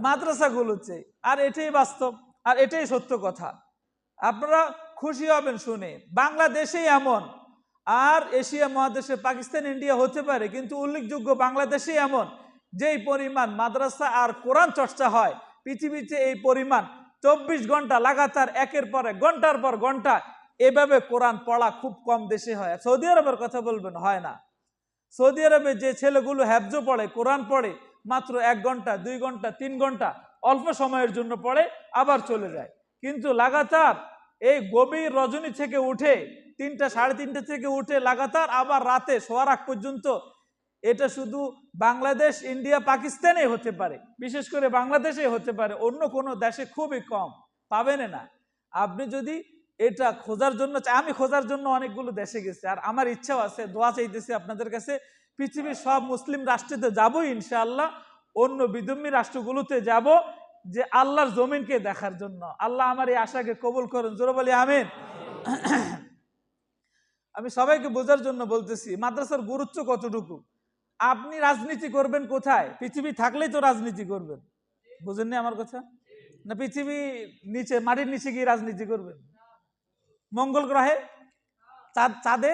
মাদ্রাসাগুলোতে। আর এটাই বাস্তব, আর এটাই সত্য কথা। আপনারা খুশি হবেন শুনে, বাংলাদেশেই এমন, আর এশিয়া মহাদেশে পাকিস্তান ইন্ডিয়া হতে পারে, কিন্তু উল্লেখযোগ্য বাংলাদেশেই এমন, যেই পরিমাণ মাদ্রাসা আর কোরআন চর্চা হয়, পৃথিবীতে এই পরিমাণ 24 ঘন্টা লাগাতার একের পর এক ঘন্টার পর ঘন্টা এভাবে কোরআন পড়া খুব কম দেশে হয়। সৌদি আরবের কথা বলবেন, হয় না। সৌদি আরবে যে ছেলেগুলো হ্যাফজ পড়ে, কোরআন পড়ে, মাত্র 1 ঘন্টা 2 ঘন্টা 3 ঘন্টা অল্প সময়ের জন্য পড়ে আবার চলে যায়। কিন্তু লাগাতার এই গভীর রজনী থেকে উঠে 3টা 3:30 থেকে উঠে লাগাতার আবার রাতে শোয়ার আগ পর্যন্ত, এটা শুধু বাংলাদেশ, ইন্ডিয়া, পাকিস্তানে হতে পারে, বিশেষ করে বাংলাদেশে হতে পারে, অন্য কোনো দেশে খুবই কম পাবেন না। আপনি যদি এটা খোঁজার জন্য, আমি খোঁজার জন্য অনেকগুলো দেশে গেছি, আর আমার ইচ্ছাও আছে, দোয়া চাইতেছি আপনাদের কাছে, পৃথিবীর সব মুসলিম রাষ্ট্রেতে যাবো ইনশাআল্লাহ, অন্য বিধর্মী রাষ্ট্রগুলোতে যাব, যে আল্লাহর জমিনকে দেখার জন্য। আল্লাহ আমার এই আশাকে কবুল করুন, জোরে বলি আমিন। আমি সবাইকে বোঝার জন্য বলতেছি মাদ্রাসার গুরুত্ব কতটুকু। আপনি রাজনীতি করবেন কোথায়? পৃথিবী থাকলেই তো রাজনীতি করবেন, বুঝেননি আমার কথা? না পৃথিবী নিচে, মাটির নিচে গিয়ে রাজনীতি করবেন? মঙ্গল গ্রহে, চাঁদে?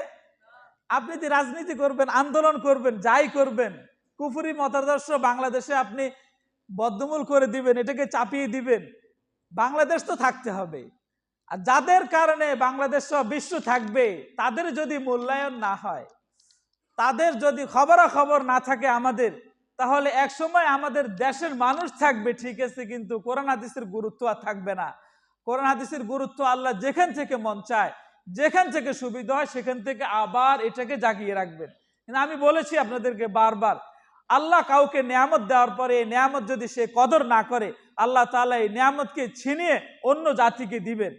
আপনি যে রাজনীতি করবেন, আন্দোলন করবেন, যাই করবেন, কুফরি মতাদর্শ বাংলাদেশে আপনি বদ্ধমূল করে দিবেন, এটাকে চাপিয়ে দিবেন, বাংলাদেশ তো থাকতে হবে। আর যাদের কারণে বাংলাদেশ সহ বিশ্ব থাকবে, তাদের যদি মূল্যায়ন না হয়, তাদের যদি খবরাখবর না থাকে আমাদের, তাহলে এক সময় আমাদের দেশের মানুষ থাকবে ঠিক আছে, কিন্তু কোরআন হাদিসের গুরুত্ব আর থাকবে না। কোরআন হাদিসের গুরুত্ব আল্লাহ যেখান থেকে মন চায়, যেখান থেকে সুবিধা হয়, সেখান থেকে আবার এটাকে জাগিয়ে রাখবেন। কিন্তু আমি বলেছি আপনাদেরকে বারবার, আল্লাহ কাউকে নিয়ামত দেওয়ার পরে এই নিয়ামত যদি সে কদর না করে, আল্লাহ তাআলা এই নিয়ামতকে ছিনিয়ে অন্য জাতিকে দিবেন।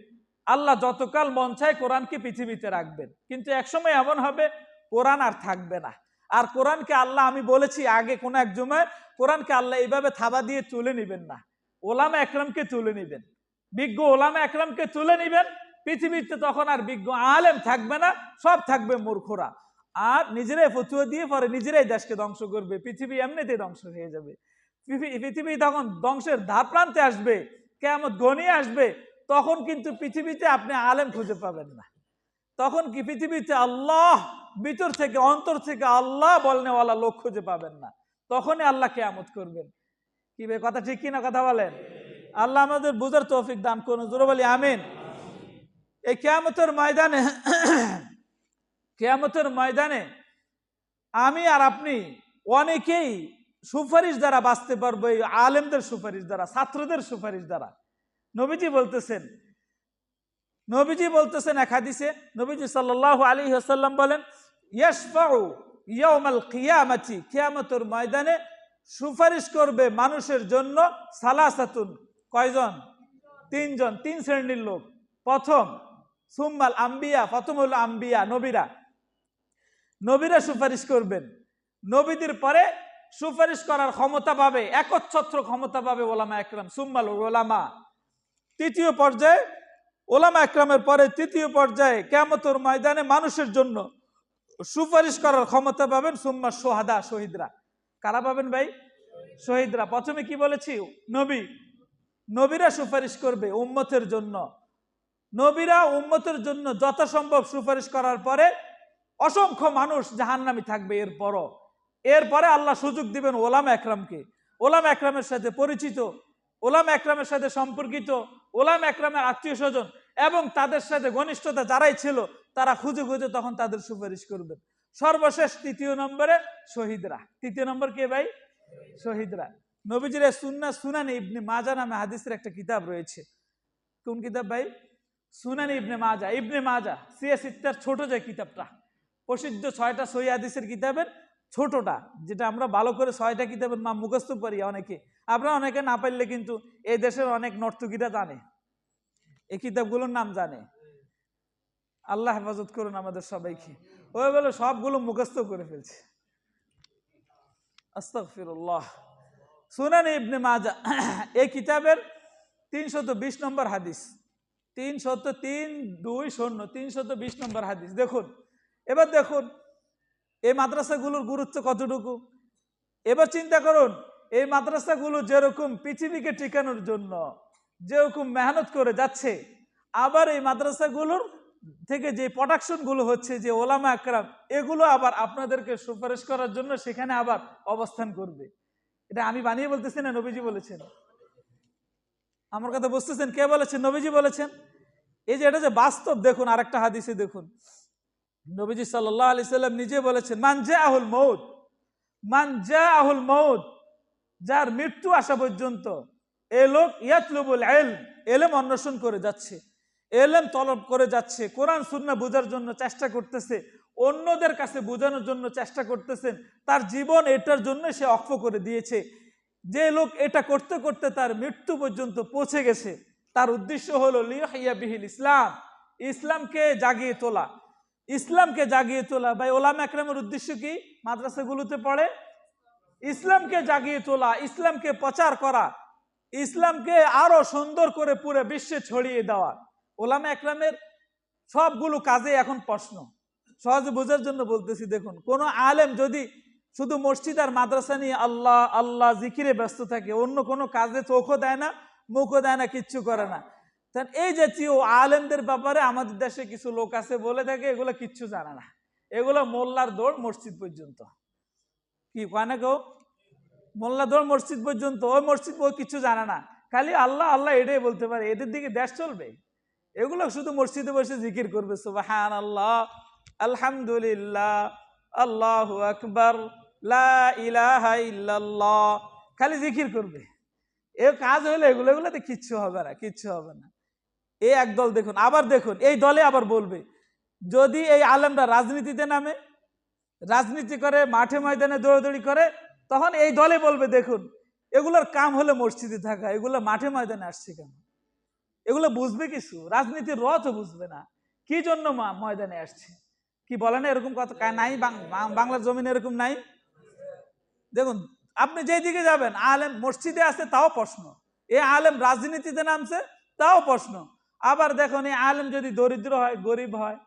আল্লাহ যতকাল মন চায় কোরআনকে পৃথিবীতে রাখবেন, কিন্তু একসময় এমন হবে কোরআন আর থাকবে না। আর কোরআনকে আল্লাহ, আমি বলেছি আগে কোন এক জুমায়, কোরআনকে আল্লাহ এইভাবে থাবা দিয়ে তুলে নিবেন না, ওলামা একরামকে তুলে নিবেন, বিজ্ঞ ওলামা একরামকে তুলে নিবেন। পৃথিবীতে তখন আর বিজ্ঞ আলেম থাকবে না, সব থাকবে মূর্খরা। আর নিজেরাই ফতুয়া দিয়ে পরে নিজেরাই দেশকে ধ্বংস করবে, পৃথিবী এমনিতেই ধ্বংস হয়ে যাবে। পৃথিবী তখন ধ্বংসের ধার প্রান্তে আসবে, কিয়ামত ঘনিয়ে আসবে, তখন কিন্তু পৃথিবীতে আপনি আলেম খুঁজে পাবেন না। তখন কি পৃথিবীতে আল্লাহ, ভিতর থেকে অন্তর থেকে আল্লাহ বলনেওয়ালা লোক খুঁজে পাবেন না, তখনই আল্লাহ কিয়ামত করবেন। কি ভাই, কথা ঠিক কিনা? কথা বলেন। আল্লাহ আমাদের বুঝার তৌফিক দান করুন, জোরে বলি আমিন। এই কিয়ামতের ময়দানে, কিয়ামতের ময়দানে আমি আর আপনি অনেকেই সুপারিশ দ্বারা বাঁচতে পারবো, এই আলেমদের সুপারিশ দ্বারা, ছাত্রদের সুপারিশ দ্বারা। নবীজি বলতেছেন এক হাদিসে, নবীজি সাল্লাল্লাহু আলাইহি ওয়াসাল্লাম বলেন, ইয়াশফাউ ইয়াউমাল কিয়ামাতি, কিয়ামতের ময়দানে সুপারিশ করবে মানুষের জন্য সালাসাতুন, কয়জন? 3 জন, 3 শ্রেণীর লোক। প্রথম সুম্মাল আম্বিয়া, প্রথম হলো আম্বিয়া, নবীরা সুপারিশ করবেন। নবীদের পরে সুপারিশ করার ক্ষমতা পাবে, একচ্ছত্র ক্ষমতা পাবে ওলামা একরাম, সুম্মাল ওলামা। তৃতীয় পর্যায়ে ওলামা একরামের পরে তৃতীয় পর্যায়ে কিয়ামতের ময়দানে মানুষের জন্য সুপারিশ করার ক্ষমতা পাবেন সুম্মা সোহাদা, শহীদরা। কারা পাবেন ভাই? শহীদরা। প্রথমে কি বলেছি? নবীরা সুপারিশ করবে উম্মতের জন্য। নবীরা উম্মতের জন্য যথাসম্ভব সুপারিশ করার পরে অসংখ্য মানুষ জাহান্নামী থাকবে। এরপরে আল্লাহ সুযোগ দিবেন ওলামা একরামকে, ওলামা একরামের সাথে পরিচিত, ওলামা একরামের সাথে সম্পর্কিত, ওলামা একরামের আত্মীয় স্বজন এবং তাদের সাথে ঘনিষ্ঠতা যারাই ছিল, তারা খুঁজে খুঁজে তখন তাদের সুপারিশ করবেন। সর্বশেষ 3 নম্বরে শহীদরা। 3 নম্বর কে ভাই? শহীদরা। নবীজির সুনানে ইবনে মাজা নামে হাদিসের একটা কিতাব রয়েছে। কোন কিতাব ভাই? সুনানে ইবনে মাজা। ইবনে মাজা সিয়াসিত্তার ছোট যে কিতাবটা, প্রসিদ্ধ 6টা সহিহ হাদিসের কিতাবের ছোটটা, যেটা আমরা ভালো করে 6টা কিতাবের নাম মুখস্থ করি অনেকে, আপনারা অনেকে না পারলে কিন্তু এই দেশের অনেক নর্তকীরা জানে, এই কিতাবগুলোর নাম জানে। আল্লাহ হেফাজত করুন আমাদের সবাইকে। ওই বলে সবগুলো মুখস্থ করে ফেলছে, আস্তাগফিরুল্লাহ। সুনানে ইবনে মাজা এই কিতাবের 320 নম্বর হাদিস, 320 নম্বর হাদিস। দেখুন, এবার দেখুন এই মাদ্রাসাগুলোর গুরুত্ব কতটুকু। এবার চিন্তা করুন, এই মাদ্রাসাগুলো যেরকম পৃথিবীকে টিকানোর জন্য যেরকম মেহনত করে যাচ্ছে, আবার এই মাদ্রাসাগুলোর থেকে যে প্রোডাকশনগুলো হচ্ছে, যে ওলামা একরাম, এগুলো আবার আপনাদেরকে সুপারিশ করার জন্য সেখানে আবার অবস্থান করবে। এটা আমি বানিয়ে বলতেছি না, নবীজি বলেছেন। আমার কথা বুঝতেছেন? কে বলেছেন? নবীজি বলেছেন। এই যে এটা যে বাস্তব, দেখুন আরেকটা হাদিসে দেখুন, নবীজি সাল্লাল্লাহু আলাইহি সাল্লাম নিজে বলেছেন, মান জাআহুল মউত, মান জাআহুল মউত, যার মৃত্যু আসা পর্যন্ত এই লোক ইয়াতলুবুল ইলম, ইলম অন্বেষণ করে যাচ্ছে, ইলম তলব করে যাচ্ছে, কোরআন সুন্নাহ বোঝার জন্য চেষ্টা করতেছে, অন্যদের কাছে বোঝানোর জন্য চেষ্টা করতেছেন, তার জীবন এটার জন্য সে অক্ষ করে দিয়েছে। যে লোক এটা করতে করতে তার মৃত্যু পর্যন্ত পৌঁছে গেছে, তার উদ্দেশ্য হলো লিয়াহিয়া বিহিল ইসলাম, ইসলামকে জাগিয়ে তোলা, ইসলামকে জাগিয়ে তোলা। ভাই ওলামা একরামের উদ্দেশ্য কি? মাদ্রাসাগুলোতে পড়ে ইসলামকে জাগিয়ে তোলা, ইসলামকে প্রচার করা, ইসলামকে আরো সুন্দর করে পুরো বিশ্বে ছড়িয়ে দেওয়া। ওলামা একরামের সবগুলো কাজে এখন প্রশ্ন, সহজে বোঝার জন্য বলতেছি। দেখুন, কোন আলেম যদি শুধু মসজিদ আর মাদ্রাসা নিয়ে আল্লাহ আল্লাহ জিকিরে ব্যস্ত থাকে, অন্য কোনো কাজে চোখও দেয় না, মুখও দেয় না, কিচ্ছু করে না, তাহলে এই জাতীয় আলেমদের ব্যাপারে আমাদের দেশে কিছু লোক আছে বলে থাকে এগুলো কিচ্ছু জানে না, এগুলো মোল্লার দৌড় মসজিদ পর্যন্ত। কি কয় না কেউ? মোল্লা দৌড় মসজিদ পর্যন্ত, ওই মসজিদ ওই কিছু জানে না, খালি আল্লাহ আল্লাহ এটাই বলতে পারে। এদের দিকে দেশ চলবে? এগুলো শুধু মসজিদে বসে জিকির করবে, সুবহানাল্লাহ, আলহামদুলিল্লাহ, আল্লাহু আকবার, লা ইলাহা ইল্লাল্লাহ, খালি জিকির করবে। এ কাজ হইলে এগুলো, এগুলোতে কিচ্ছু হবে না, কিচ্ছু হবে না। এই একদল দেখুন, আবার দেখুন এই দলে আবার বলবে, যদি এই আলেমরা রাজনীতিতে নামে, রাজনীতি করে, মাঠে ময়দানে দৌড়াদৌড়ি করে, তখন এই দলে বলবে দেখুন এগুলোর কাম হলে মসজিদে থাকা, এগুলো মাঠে ময়দানে আসছে কেন? এগুলো বুঝবে কিছু? রাজনীতির রথও বুঝবে না, কি জন্য ময়দানে আসছে। কি বলে না এরকম কথা নাই? বাংলার জমিনে এরকম নাই? দেখুন, আপনি যেদিকে যাবেন আলেম মসজিদে আছে তাও প্রশ্ন, এ আলেম রাজনীতিতে নামছে তাও প্রশ্ন। আবার দেখুন, এই আলেম যদি দরিদ্র হয়, গরিব হয়,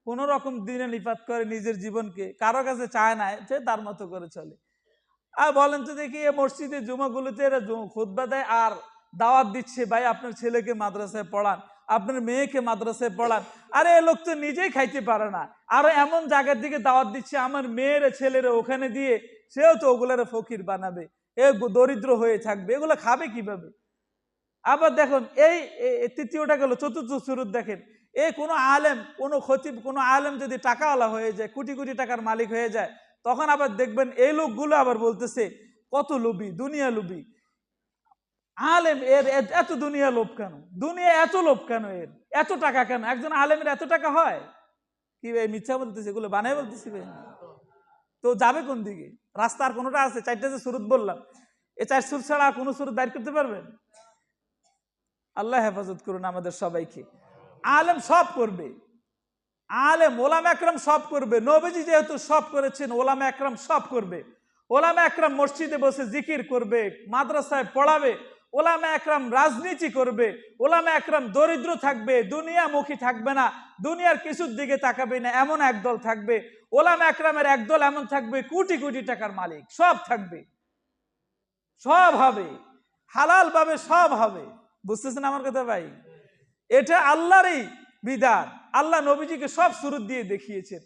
কোন রকম দিনে নিপাত করে নিজের জীবনকে, কারো কাছে চায় না, সে তার মতো করে চলে। আর বলেন তো দেখি, এ মসজিদে জুমাগুলোতে এরা খুতবা দেয় আর দাওয়াত দিচ্ছে, ভাই আপনার ছেলেকে মাদ্রাসায় পড়ান, আপনার মেয়েকে মাদ্রাসায় পড়ান। আরে এ লোক তো নিজেই খাইতে পারে না, আরো এমন জায়গার দিকে দাওয়াত দিচ্ছে, আমার মেয়ের ছেলেরা ওখানে দিয়ে সেও তো ওগুলার ফকির বানাবে, এ দরিদ্র হয়ে থাকবে, এগুলো খাবে কিভাবে? আবার দেখুন এই তৃতীয়টা গেল, চতুর্থ সুরত দেখেন, এই কোনো আলেম, কোনো খতিব, কোনো আলেম যদি টাকাওয়ালা হয়ে যায়, কোটি কোটি টাকার মালিক হয়ে যায়, তখন আবার দেখবেন এই লোকগুলো আবার বলতেছে কত লোভী, দুনিয়া লোভী আলেম, এর এত দুনিয়া লোভ কেন? দুনিয়া এত লোভ কেন? এর এত টাকা কেন? একজন আলেমের এত টাকা হয় কি? ভাই মিথ্যা বলতেছে, এগুলো বানায় বলতেছি ভাই। তো যাবে কোন দিকে? রাস্তার কোনোটা আছে? চারটা যে সুরত বললাম, এই চার সুর ছাড়া কোনো সুরত দাঁড় করতে পারবেন? আল্লাহ হেফাজত করুন আমাদের সবাইকে। আলেম সব করবে, আলেম ওলামা একরাম সব করবে। নবীজি যেহেতু সব করেছেন, ওলামা একরাম সব করবে। ওলামা একরাম মসজিদে বসে জিকির করবে, মাদ্রাসায় পড়াবে, ওলামা একরাম রাজনীতি করবে, ওলামা একরাম দরিদ্র থাকবে, দুনিয়ামুখী থাকবে না, দুনিয়ার কিছুর দিকে তাকাবে না, এমন একদল থাকবে। ওলামা একরামের একদল এমন থাকবে কোটি কোটি টাকার মালিক, সব থাকবে, সব হবে, হালাল ভাবে সব হবে। বুঝতেছেন আমার কথা ভাই? এটা আল্লাহরই বিধান। আল্লাহ নবীজিকে সব সুরত দিয়ে দেখিয়েছেন।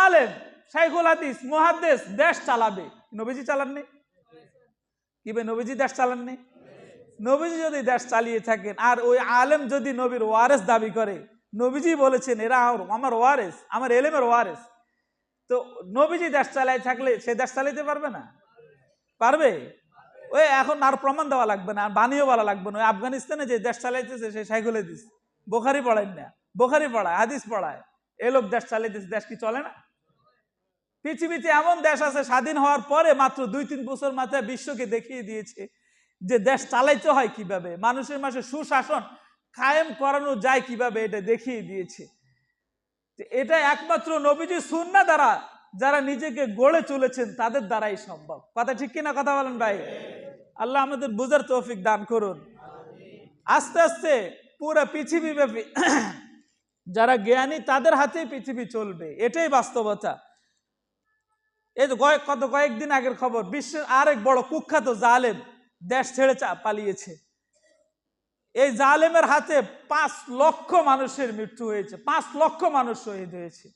আলেম, শাইখুল হাদিস, মুহাদ্দিস দেশ চালাবে, নবীজি চালাননি? কি ভাই, নবীজি দেশ চালাননি? নবীজি যদি দেশ চালিয়ে থাকেন, আর ওই আলেম যদি নবীর ওয়ারেস দাবি করে, নবীজি বলেছেন এরা আমার ওয়ারেস, আমার এলেমের ওয়ারেস, তো নবীজি দেশ চালাই থাকলে সে দেশ চালাইতে পারবে না? পারবে? ওই এখন আর প্রমাণ দেওয়া লাগবে না, আর বানিয়েও বলা লাগবে না। ওই আফগানিস্তানে যে দেশ চালাইতেছে সে শাইখুল হাদিস, বোখারি পড়ায় না, বোখারি পড়ায়, হাদিস পড়ায়, এ লোক দেশ চালাইতেছে, দেশ কি চলে না? পৃথিবীতে এমন দেশ আছে স্বাধীন হওয়ার পরে মাত্র 2-3 বছর মাথায় বিশ্বকে দেখিয়ে দিয়েছে যে দেশ চালাইতে হয় কিভাবে, মানুষের মাঝে সুশাসন কায়েম করানো যায় কিভাবে, এটা দেখিয়ে দিয়েছে। এটা একমাত্র নবীজি সুন্নাহ দ্বারা যারা নিজেকে গড়ে চলেছেন তাদের দ্বারাই সম্ভব। কথা ঠিক কিনা? কথা বলেন ভাই। আল্লাহ আমাদের বুঝার তৌফিক দান করুন। আস্তে আস্তে পুরো পৃথিবী ব্যাপী যারা জ্ঞানী তাদের হাতেই পৃথিবী চলবে, এটাই বাস্তবতা। এই তো কয়েকদিন আগের খবর, বিশ্বের আরেক বড় কুখ্যাত জালেম দেশ ছেড়ে পালিয়েছে। এই জালেমের হাতে 5 লক্ষ মানুষের মৃত্যু হয়েছে, 5 লক্ষ মানুষ শহীদ হয়েছে।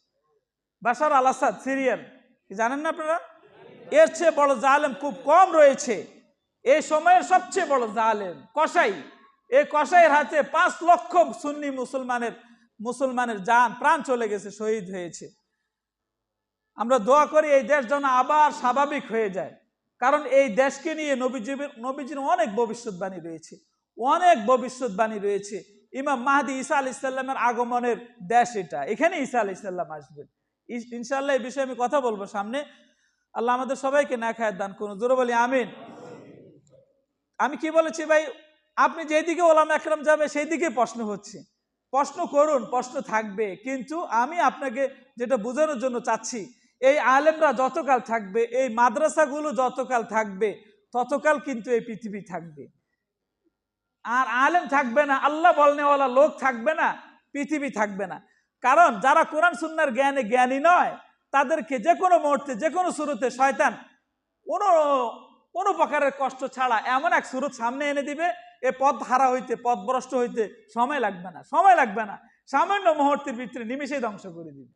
বাশার আল আসাদ, সিরিয়ান, জানেন না আপনারা? এর চেয়ে বড় জালেম খুব কম রয়েছে। এই সময়ের সবচেয়ে বড় জালেম কসাই, এই কসাইয়ের হাতে 5 লক্ষ সুন্নি মুসলমানের জান প্রাণ চলে গেছে, শহীদ হয়েছে। আমরা দোয়া করি এই দেশ যেন আবার স্বাভাবিক হয়ে যায়, কারণ এই দেশকে নিয়ে নবীজির অনেক ভবিষ্যৎবাণী রয়েছে, অনেক ভবিষ্যৎবাণী রয়েছে। ইমাম মাহদি ঈসা আলাইহিস সালামের আগমনের দেশ এটা, এখানে ঈসা আলাইহিস সালাম আসবেন ইনশাআল্লাহ। এই বিষয়ে আমি কথা বলবো সামনে। আল্লাহ আমাদের সবাইকে নেখায়েত দান করুন, জোরে বলি আমিন। আমি কি বলেছি ভাই, আপনি যেদিকে ওলামা একরাম যাবে সেই দিকে প্রশ্ন হচ্ছে, প্রশ্ন করুন, প্রশ্ন থাকবে, কিন্তু আমি আপনাকে যেটা বোঝানোর জন্য চাচ্ছি, এই আলেমরা যতকাল থাকবে, এই মাদ্রাসাগুলো যতকাল থাকবে, ততকাল কিন্তু এই পৃথিবী থাকবে। আর আলেম থাকবে না, আল্লাহ বলনেওয়ালা লোক থাকবে না, পৃথিবী থাকবে না। কারণ যারা কোরআন সুন্নাহর জ্ঞানী নয়, তাদেরকে যে কোনো মুহূর্তে, যে কোনো শুরুতে শয়তান কোনো প্রকারের কষ্ট ছাড়া এমন এক সুরত সামনে এনে দিবে, এ পথ হারা হইতে, পথভ্রষ্ট হইতে সময় লাগবে না, সময় লাগবে না, সামান্য মুহূর্তের ভিতরে নিমেষেই ধ্বংস করে দিবে।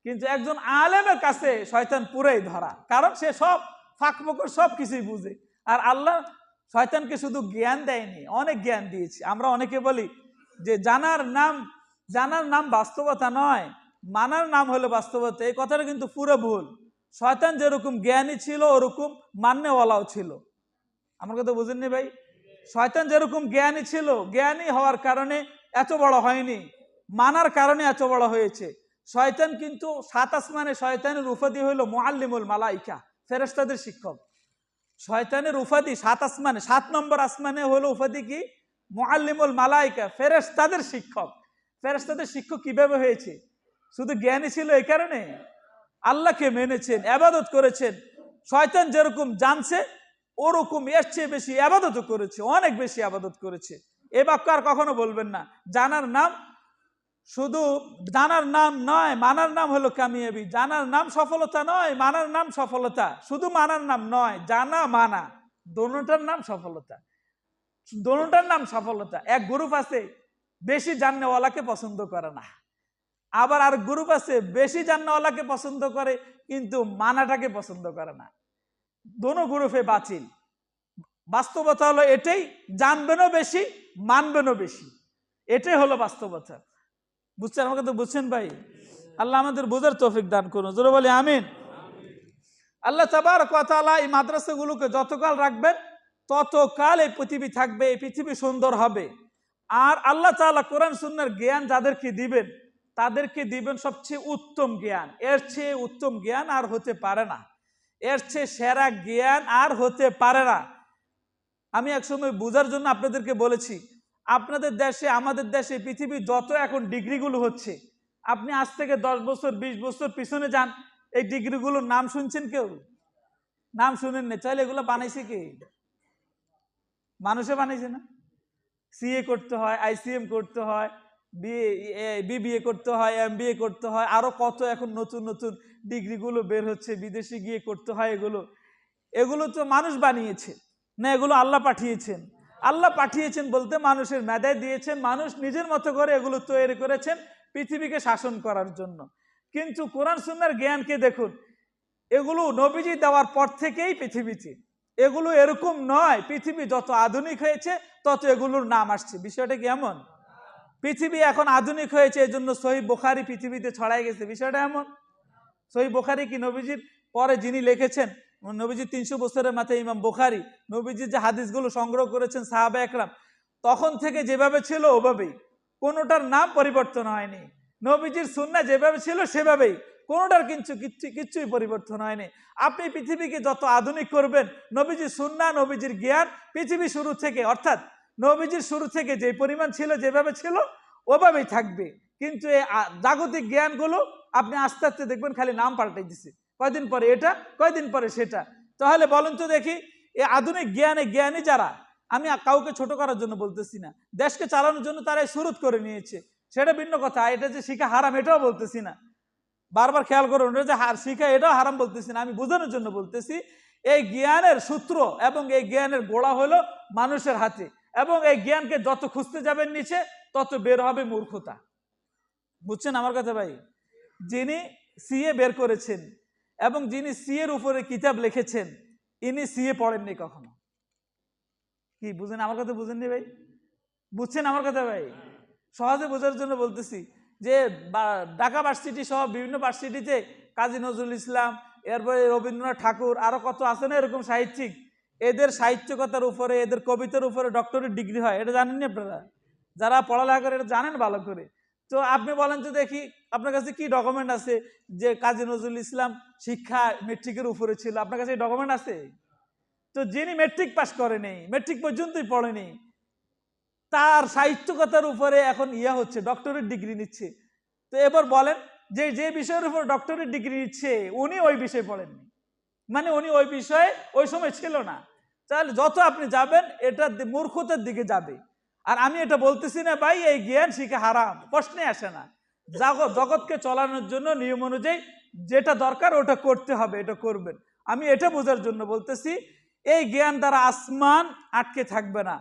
কিন্তু একজন আলেমের কাছে শয়তান পুরাই ধরা, কারণ সে সব ফাঁকফোকর সব কিছুই বুঝে। আর আল্লাহ শয়তানকে শুধু জ্ঞান দেয়নি, অনেক জ্ঞান দিয়েছে। আমরা অনেকে বলি যে জানার নাম বাস্তবতা নয়, মানার নাম হলো বাস্তবতা। এই কথাটা কিন্তু পুরো ভুল। শয়তান যেরকম জ্ঞানী ছিল, ওরকম মান্যওয়ালাও ছিল। আমার কথা বুঝেননি ভাই? শয়তান যেরকম জ্ঞানী ছিল, জ্ঞানী হওয়ার কারণে এত বড় হয়নি, মানার কারণে এত বড় হয়েছে। শয়তান কিন্তু 7 আসমানে শয়তানের উপাধি হইল মুআল্লিমুল মালাইকা, ফেরেশতাদের শিক্ষক। শয়তানের উপাধি 7 আসমানে, 7 নম্বর আসমানে হলো উপাধি কি? মুআল্লিমুল মালাইকা, ফেরেশতাদের শিক্ষক। ফেরেশতাদের শিক্ষক কিভাবে হয়েছে? শুধু জ্ঞানী ছিল এই কারণে? আল্লাহকে মেনেছেন, ইবাদত করেছেন। শয়তান যেরকম জানছে, ওরকম এর চেয়ে বেশি ইবাদত করেছে, অনেক বেশি ইবাদত করেছে। এ বাক্য আর কখনো বলবেন না। জানার নাম, শুধু জানার নাম নয়, মানার নাম হলো কামিয়াবি। জানার নাম সফলতা নয়, মানার নাম সফলতা। শুধু মানার নাম নয়, জানা মানা দোনোটার নাম সফলতা, দোনোটার নাম সফলতা। এক গ্রুপ আছে বেশি জাননেওয়ালাকে পছন্দ করে না, আবার আর গ্রুপ আছে বেশি জাননেওয়ালাকে পছন্দ করে কিন্তু মানাটাকে পছন্দ করে না। দোনো গ্রুপে বাতিল। বাস্তবতা হলো এটাই, জানবেনও বেশি, মানবেনও বেশি, এটাই হলো বাস্তবতা। বুঝছেন? আমাকে তো বুঝছেন ভাই? আল্লাহ আমাদের বোঝার তৌফিক দান করুন, জোরে বলি আমিন। আল্লাহ তাবারক ওয়া তাআলা এই মাদ্রাসাগুলোকে যতকাল রাখবেন, ততকাল এই পৃথিবী থাকবে, এই পৃথিবী সুন্দর হবে। আর আল্লাহ তাআলা কোরআন সুন্নাহর জ্ঞান যাদেরকে দিবেন, তাদেরকে দিবেন সবচেয়ে উত্তম জ্ঞান। এর চেয়ে উত্তম জ্ঞান আর হতে পারে না, এর চেয়ে সেরা জ্ঞান আর হতে পারে না। আমি একসময় বোঝার জন্য আপনাদেরকে বলেছি, আপনাদের দেশে, আমাদের দেশে, পৃথিবীর যত এখন ডিগ্রিগুলো হচ্ছে, আপনি আজ থেকে 10 বছর 20 বছর পিছনে যান, এই ডিগ্রিগুলোর নাম শুনছেন? কেউ নাম শুনেন না। চাইলে এগুলো বানাইছে কে? মানুষে বানাইছে না? সিএ করতে হয়, আইসিএম করতে হয়, বিবিএ করতে হয়, এমবিএ করতে হয়, আরো কত এখন নতুন নতুন ডিগ্রিগুলো বের হচ্ছে, বিদেশে গিয়ে করতে হয়। এগুলো তো মানুষ বানিয়েছে না, এগুলো আল্লাহ পাঠিয়েছেন। আল্লাহ পাঠিয়েছেন বলতে মানুষের মেধায় দিয়েছেন, মানুষ নিজের মতো করে এগুলো তৈরি করেছেন পৃথিবীকে শাসন করার জন্য। কিন্তু কোরআন সুন্নাহর জ্ঞানকে দেখুন, এগুলো নবীজি দেওয়ার পর থেকেই পৃথিবীতে, এগুলো এরকম নয়। পৃথিবী যত আধুনিক হয়েছে তত এগুলোর নাম আসছে। বিষয়টা কি এমন? পৃথিবী এখন আধুনিক হয়েছে, এই জন্য সহিহ বুখারী পৃথিবীতে ছড়াই গেছে। বিষয়টা এমন? সহিহ বুখারী কি নবীজির পরে যিনি লিখেছেন, নবীজির 300 বছরের মাথায় ইমাম বুখারী, নবীজির যে হাদিসগুলো সংগ্রহ করেছেন সাহাবা একরাম, তখন থেকে যেভাবে ছিল ওভাবেই, কোনোটার নাম পরিবর্তন হয়নি। নবীজির সুন্নাহ যেভাবে ছিল সেভাবেই, কোনোটার কিচ্ছুই পরিবর্তন হয়নি। আপনি পৃথিবীকে যত আধুনিক করবেন, নবীজির সুন্নাহ, নবীজির জ্ঞান পৃথিবী শুরু থেকে, অর্থাৎ নবীজির শুরু থেকে যে পরিমাণ ছিল, যেভাবে ছিল ওভাবেই থাকবে। কিন্তু এই জাগতিক জ্ঞানগুলো আপনি আস্তে আস্তে দেখবেন খালি নাম পাল্টাই দিচ্ছে, কয়দিন পরে এটা, কয়দিন পরে সেটা। তাহলে বলেন তো দেখি, এই আধুনিক জ্ঞানী যারা, আমি কাউকে ছোট করার জন্য বলতেছি না, দেশকে চালানোর জন্য তারা শুরু করে নিয়েছে, সেটা ভিন্ন কথা। এটা যে শিখা হারাম এটাও বলতেছি না, বারবার খেয়াল করুন, এটা যে শিখা এটাও হারাম বলতেছি না, আমি বোঝানোর জন্য বলতেছি। এই জ্ঞানের সূত্র এবং এই জ্ঞানের গোড়া হলো মানুষের হাতে, এবং এই জ্ঞানকে যত খুঁজতে যাবেন নিচে, তত বের হবে মূর্খতা। বুঝছেন আমার কথা ভাই? যিনি সিএ বের করেছেন এবং যিনি সিএ এর উপরে কিতাব লিখেছেন, ইনি সিএ পড়েননি কখনো। কি বুঝেন আমার কথা? বুঝেননি ভাই? বুঝছেন আমার কথা ভাই? সহজে বোঝার জন্য বলতেছি যে ঢাকা ভার্সিটি সহ বিভিন্ন ভার্সিটিতে কাজী নজরুল ইসলাম, এরপরে রবীন্দ্রনাথ ঠাকুর, আরো কত আছে না এরকম সাহিত্যিক, এদের সাহিত্যকতার উপরে, এদের কবিতার উপরে ডক্টরেট ডিগ্রি হয়। এটা জানেননি আপনারা? যারা পড়ালেখা করে এটা জানেন ভালো করে। তো আপনি বলেন তো দেখি, আপনার কাছে কি ডকুমেন্ট আছে যে কাজী নজরুল ইসলাম শিক্ষা মেট্রিকের উপরে ছিল? আপনার কাছে ডকুমেন্ট আছে? তো যিনি মেট্রিক পাস করেনি, মেট্রিক পর্যন্তই পড়েনি, তার সাহিত্যকতার উপরে এখন হচ্ছে, ডক্টরেট ডিগ্রি নিচ্ছে। তো এবার বলেন যে যে বিষয়ের উপর ডক্টরেট ডিগ্রি নিচ্ছে উনি ওই বিষয় পড়েননি, মানে উনি ওই বিষয়ে ওই সময় ছিল না। তাহলে যত আপনি যাবেন এটা মূর্খতার দিকে যাবে। আর আমি এটা বলতেছি না ভাই এই জ্ঞান শিখা হারাম, প্রশ্নে আসে না। জগৎকে চালানোর জন্য নিয়ম অনুযায়ী যেটা দরকার ওটা করতে হবে, এটা করবেন। আমি এটা বোঝার জন্য বলতেছি এই জ্ঞান দ্বারা আসমান আটকে থাকবে না।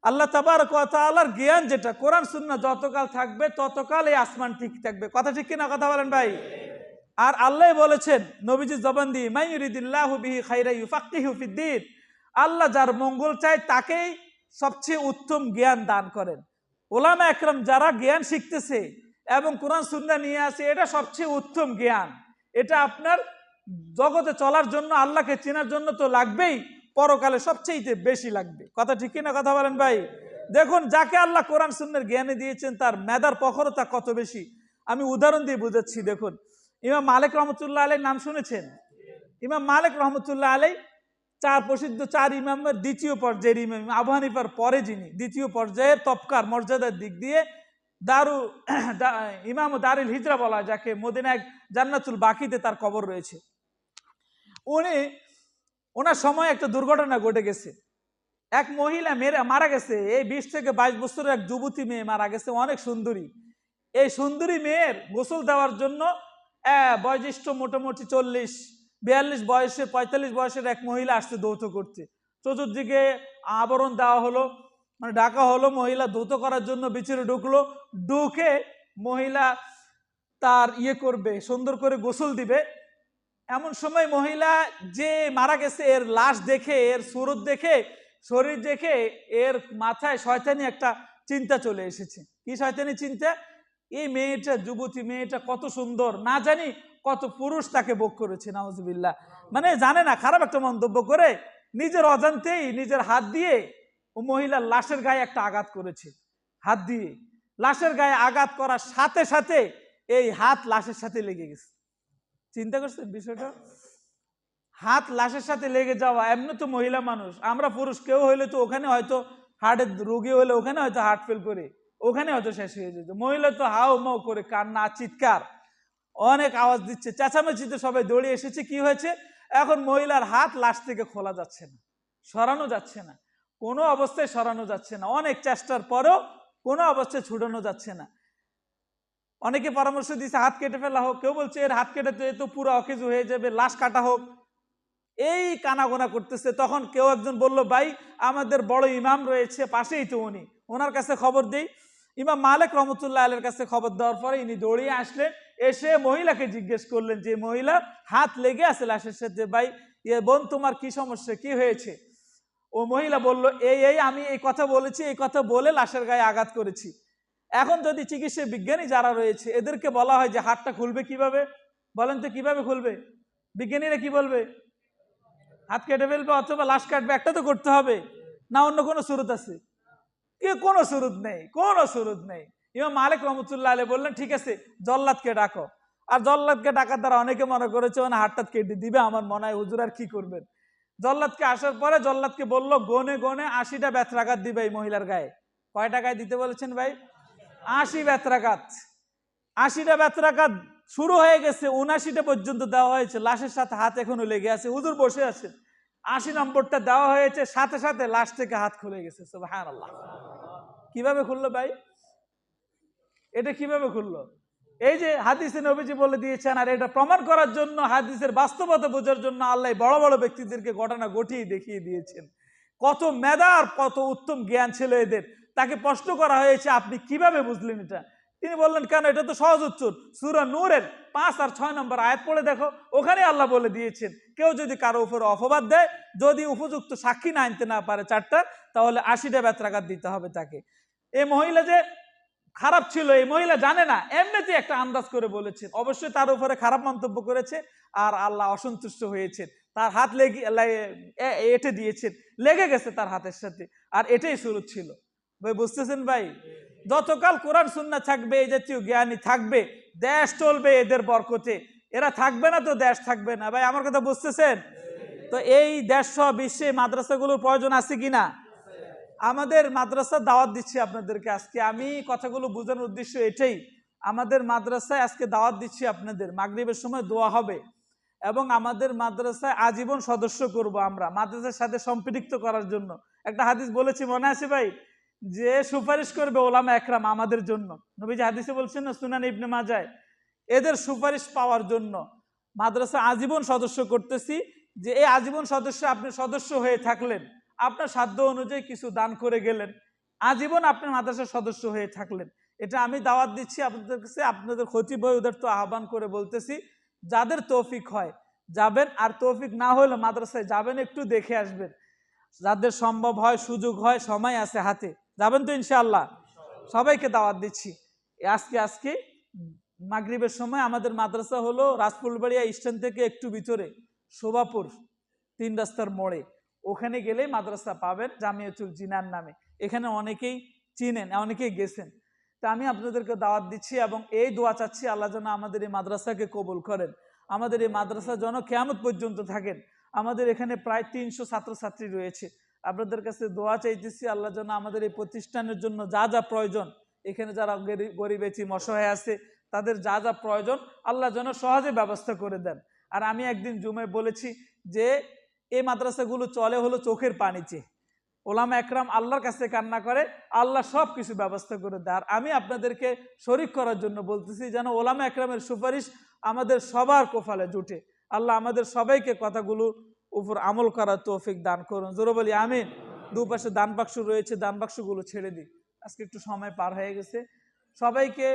আল্লাহ তাবারক ওয়া তাআলার জ্ঞান যেটা কোরআন সুন্নাহ যতকাল থাকবে ততকাল এই আসমান ঠিক থাকবে। কথা ঠিক কিনা? কথা বলেন ভাই। আর আল্লাহ বলেছেন নবীজির জবান দিয়ে, মান ইউরিদিল্লাহু বিহি খাইরা ইউফাক্কিহু ফিদ্দীন, আল্লাহ যার মঙ্গল চায় তাকেই সবচেয়ে উত্তম জ্ঞান দান করেন। ওলামা একরাম যারা জ্ঞান শিখতেছে এবং কোরআন সুন্নাহ নিয়ে আসে, এটা সবচেয়ে উত্তম জ্ঞান। এটা আপনার জগতে চলার জন্য, আল্লাহকে চেনার জন্য তো লাগবেই, পরকালে সবচেয়ে বেশি লাগবে। কথা ঠিক কিনা? কথা বলেন ভাই। দেখুন যাকে আল্লাহ কোরআন সুন্নাহর জ্ঞানে দিয়েছেন তার মেধার প্রখরতা কত বেশি। আমি উদাহরণ দিয়ে বুঝাচ্ছি। দেখুন ইমাম মালিক রহমতুল্লাহ আলাই নাম শুনেছেন? ইমাম মালিক রহমতুল্লাহ আলাই প্রসিদ্ধ চার ইমামের দ্বিতীয় পর্যায়ের ইমাম, আবু হানিফার পরে যিনি দ্বিতীয় পর্যায়ের তবকার মর্যাদার দিক দিয়ে ইমাম দারুল হিজরা বলা, যাকে মদিনায় জান্নাতুল বাকিতে তার কবর রয়েছে। ওনার সময় একটা দুর্ঘটনা ঘটে গেছে। এক মহিলা মারা গেছে। এই 20 থেকে 22 বছরের এক যুবতী মেয়ে মারা গেছে, অনেক সুন্দরী। এই সুন্দরী মেয়ের গোসল দেওয়ার জন্য বয়োজ্যেষ্ঠ মোটামুটি 40-42 বয়সের, 45 বয়সের এক মহিলা আসছে ধৌত করতে। চতুর্দিকে আবরণ দেওয়া হলো, মানে ডাকা হলো। মহিলা ধৌত করার জন্য ভিতরে ঢুকলো। ঢুকে মহিলা তার করবে, সুন্দর করে গোসল দিবে। এমন সময় মহিলা যে মারা গেছে এর লাশ দেখে, এর সুরত দেখে, শরীর দেখে এর মাথায় শয়তানি একটা চিন্তা চলে এসেছে। কি শয়তানি চিন্তা? এই মেয়েটা, যুবতী মেয়েটা কত সুন্দর, না জানি কত পুরুষ তাকে ভোগ করেছে, নাউজুবিল্লাহ। মানে জানে না, খারাপ একটা মন্তব্য করে নিজের অজান্তেই নিজের হাত দিয়ে ও মহিলার লাশের গায়ে একটা আঘাত করেছে। হাত দিয়ে লাশের গায়ে আঘাত করার সাথে সাথে এই হাত লাশের সাথে লেগে গেছে। চিন্তা করছেন বিষয়টা? হাত লাশের সাথে লেগে যাওয়া। এমনি তো মহিলা মানুষ, আমরা পুরুষ কেউ হইলে তো ওখানে হয়তো হার্টের রোগী হলে ওখানে হয়তো হার্ট ফেল করে ওখানে হয়তো শেষ হয়ে যেত। মহিলা তো হাও মাও করে কান্না, চিৎকার, অনেক আওয়াজ দিচ্ছে, চেঁচামেচিতে সবাই দৌড়ে এসেছে। কি হয়েছে? এখন মহিলার হাত লাশ থেকে খোলা যাচ্ছে না, সরানো যাচ্ছে না, কোনো অবস্থায় সরানো যাচ্ছে না। অনেক চেষ্টার পরেও কোনো অবস্থায় ছুটানো যাচ্ছে না। অনেকে পরামর্শ দিচ্ছে হাত কেটে ফেলা হোক, কেউ বলছে এর হাত কেটে তো পুরো অকেজো হয়ে যাবে, লাশ কাটা হোক। এই কানাগোনা করতেছে। তখন কেউ একজন বলল, ভাই আমাদের বড় ইমাম রয়েছে পাশেই তো, উনি, ওনার কাছে খবর দেই। ইমাম মালিক রহমতুল্লাহ আলাইহির কাছে খবর দেওয়ার পরে ইনি দৌড়িয়ে আসলেন। এসে মহিলাকে জিজ্ঞেস করলেন, যে মহিলা হাত লেগে আছে লাশের সাথে, ভাই বোন তোমার কি সমস্যা, কি হয়েছে? ও মহিলা বলল, আমি এই কথা বলেছি, এই কথা বলে লাশের গায়ে আঘাত করেছি। এখন যদি চিকিৎসা বিজ্ঞানী যারা রয়েছে এদেরকে বলা হয় যে হাতটা খুলবে কিভাবে, বলেন তো কিভাবে খুলবে? বিজ্ঞানীরা কি বলবে? হাত কেটে ফেলবে অথবা লাশ কাটবে, একটা তো করতে হবে না। অন্য কোনো সুরত আছে? কোনো সুরত নেই, কোনো সুরত নেই। ইমাম মালিক রহমতুল্লাহ আলাইহি বললেন, ঠিক আছে জল্লাদকে ডাকো। আর জল্লাদকে ডাকার দ্বারা অনেকে মনে করেছে মানে হাতটা কেটে দিবে। আমার মনে হয় হুজুর আর কি করবেন। জল্লাদকে আসার পরে জল্লাদকে বলল, গনে গনে 80টা বেত্রাঘাত দিবে এই মহিলার গায়ে। কয়টা গায়ে দিতে বলেছেন ভাই? 80 বেত্রাঘাত। 80টা বেত্রাঘাত শুরু হয়ে গেছে, 79টা পর্যন্ত দেওয়া হয়েছে। লাশের সাথে হাত এখনো লেগে আছে, হুজুর বসে আছেন। 80 নম্বরটা দেওয়া হয়েছে, সাথে সাথে লাশ থেকে হাত খুলে গেছে। সুবহানাল্লাহ। কিভাবে খুললো ভাই? এটা কিভাবে খুললো? এই যে হাদিসে নবীজি বলে দিয়েছেন। আর এটা প্রমাণ করার জন্য, হাদিসের বাস্তবতা বোঝার জন্য আল্লাহ বড় বড় ব্যক্তিদেরকে ঘটনা ঘটিয়ে দেখিয়ে দিয়েছেন। কত মেধার, কত উত্তম জ্ঞান ছিল এদের। তাকে প্রশ্ন করা হয়েছে, আপনি কিভাবে বুঝলেন এটা? তিনি বললেন, কেন, এটা তো সহজ উত্তর। সূরা নূরের 5 আর 6 নম্বর আয়াত পড়ে দেখো, ওখানে আল্লাহ বলে দিয়েছেন, কেউ যদি কারো উপর অপবাদ দেয়, যদি উপযুক্ত সাক্ষী না আনতে না পারে 4টা, তাহলে 80টা বেত্রাঘাত দিতে হবে তাকে। এই মহিলা যে খারাপ ছিল এই মহিলা জানে না, এমনিতে একটা আন্দাজ করে বলেছেন, অবশ্যই তার উপরে খারাপ মন্তব্য করেছে আর আল্লাহ অসন্তুষ্ট হয়েছেন, তার হাত এঁটে দিয়েছেন, লেগে গেছে তার হাতের সাথে, আর এটাই শুরু ছিল। ভাই বুঝতেছেন ভাই, যতকাল কোরআন সুন্নাহ থাকবে, এই জাতীয় জ্ঞানী থাকবে, দেশ চলবে এদের বরকতে, এরা থাকবে না তো দেশ থাকবে না। ভাই আমার কথা বুঝতেছেন? তো এই দেশ সহ বিশ্বে মাদ্রাসাগুলোর প্রয়োজন আছে কিনা? আমাদের মাদ্রাসার দাওয়াত দিচ্ছি আপনাদেরকে আজকে, আমি কথাগুলো বোঝানোর উদ্দেশ্য এটাই, আমাদের মাদ্রাসায় আজকে দাওয়াত দিচ্ছি আপনাদের, মাগরিবের সময় দোয়া হবে এবং আমাদের মাদ্রাসায় আজীবন সদস্য করব আমরা, মাদ্রাসার সাথে সম্পৃক্ত করার জন্য। একটা হাদিস বলেছি মনে আছে ভাই, যে সুপারিশ করবে ওলামা একরাম আমাদের জন্য, নবীজি হাদিসে বলছেন না, সুনান ইবনে মাজায়, এদের সুপারিশ পাওয়ার জন্য মাদ্রাসা আজীবন সদস্য করতেছি। যে এই আজীবন সদস্য, আপনি সদস্য হয়ে থাকলেন, আপনার সাধ্য অনুযায়ী কিছু দান করে গেলেন, আজীবন আপনি মাদ্রাসার সদস্য হয়ে থাকলেন, এটা আমি দাওয়াত দিচ্ছি আপনাদের কাছে। আপনাদের খতিব হয় ওদের তো আহ্বান করে বলতেছি, যাদের তৌফিক হয় যাবেন, আর তৌফিক না হলে মাদ্রাসায় যাবেন, একটু দেখে আসবেন, যাদের সম্ভব হয়, সুযোগ হয়, সময় আছে হাতে, যাবেন তো ইনশাআল্লাহ। সবাইকে দাওয়াত দিচ্ছি। আজকে মাগরিবের সময় আমাদের মাদ্রাসা হলো রাজফুলবাড়িয়া স্ট্যান্ড থেকে একটু ভিতরে, শোভাপুর 3 রাস্তার মোড়ে, ওখানে গেলেই মাদ্রাসা পাবেন, জামিয়াতুল জিনান নামে। এখানে অনেকেই চিনেন, অনেকেই গেছেন। তা আমি আপনাদেরকে দাওয়াত দিচ্ছি এবং এই দোয়া চাচ্ছি, আল্লাহ যেন আমাদের এই মাদ্রাসাকে কবুল করেন, আমাদের এই মাদ্রাসা যেন কিয়ামত পর্যন্ত থাকেন। আমাদের এখানে প্রায় 300 ছাত্রছাত্রী রয়েছে, আপনাদের কাছে দোয়া চাইতেছি, আল্লাহ যেন আমাদের এই প্রতিষ্ঠানের জন্য যা যা প্রয়োজন, এখানে যারা গরিব এতিম অসহায় আছে, তাদের যা যা প্রয়োজন আল্লাহ যেন সহজে ব্যবস্থা করে দেন। আর আমি একদিন জুমায় বলেছি যে এই মাদ্রাসাগুলো চলে হলো চোখের পানিতে, ওলামা একরাম আল্লাহর কাছে কান্না করে, আল্লাহ সব কিছু ব্যবস্থা করে দেয়। আর আমি আপনাদেরকে শরীক করার জন্য বলতেছি, যেন ওলামা একরামের সুপারিশ আমাদের সবার কপালে জুটে। আল্লাহ আমাদের সবাইকে কথাগুলো উপর আমল করার তৌফিক দান করুন, জোরে বলি আমিন। দুপাশে দান বাক্স রয়েছে, দান বাক্সগুলো ছেড়ে দিই, আজকে একটু সময় পার হয়ে গেছে। সবাইকে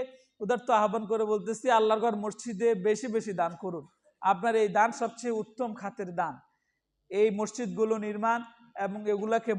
উদারত আহ্বান করে বলতেছি, আল্লাহর ঘর মসজিদে বেশি বেশি দান করুন। আপনার এই দান সবচেয়ে উত্তম খাতের দান। এই মসজিদগুলো নির্মাণ এবং এগুলাকে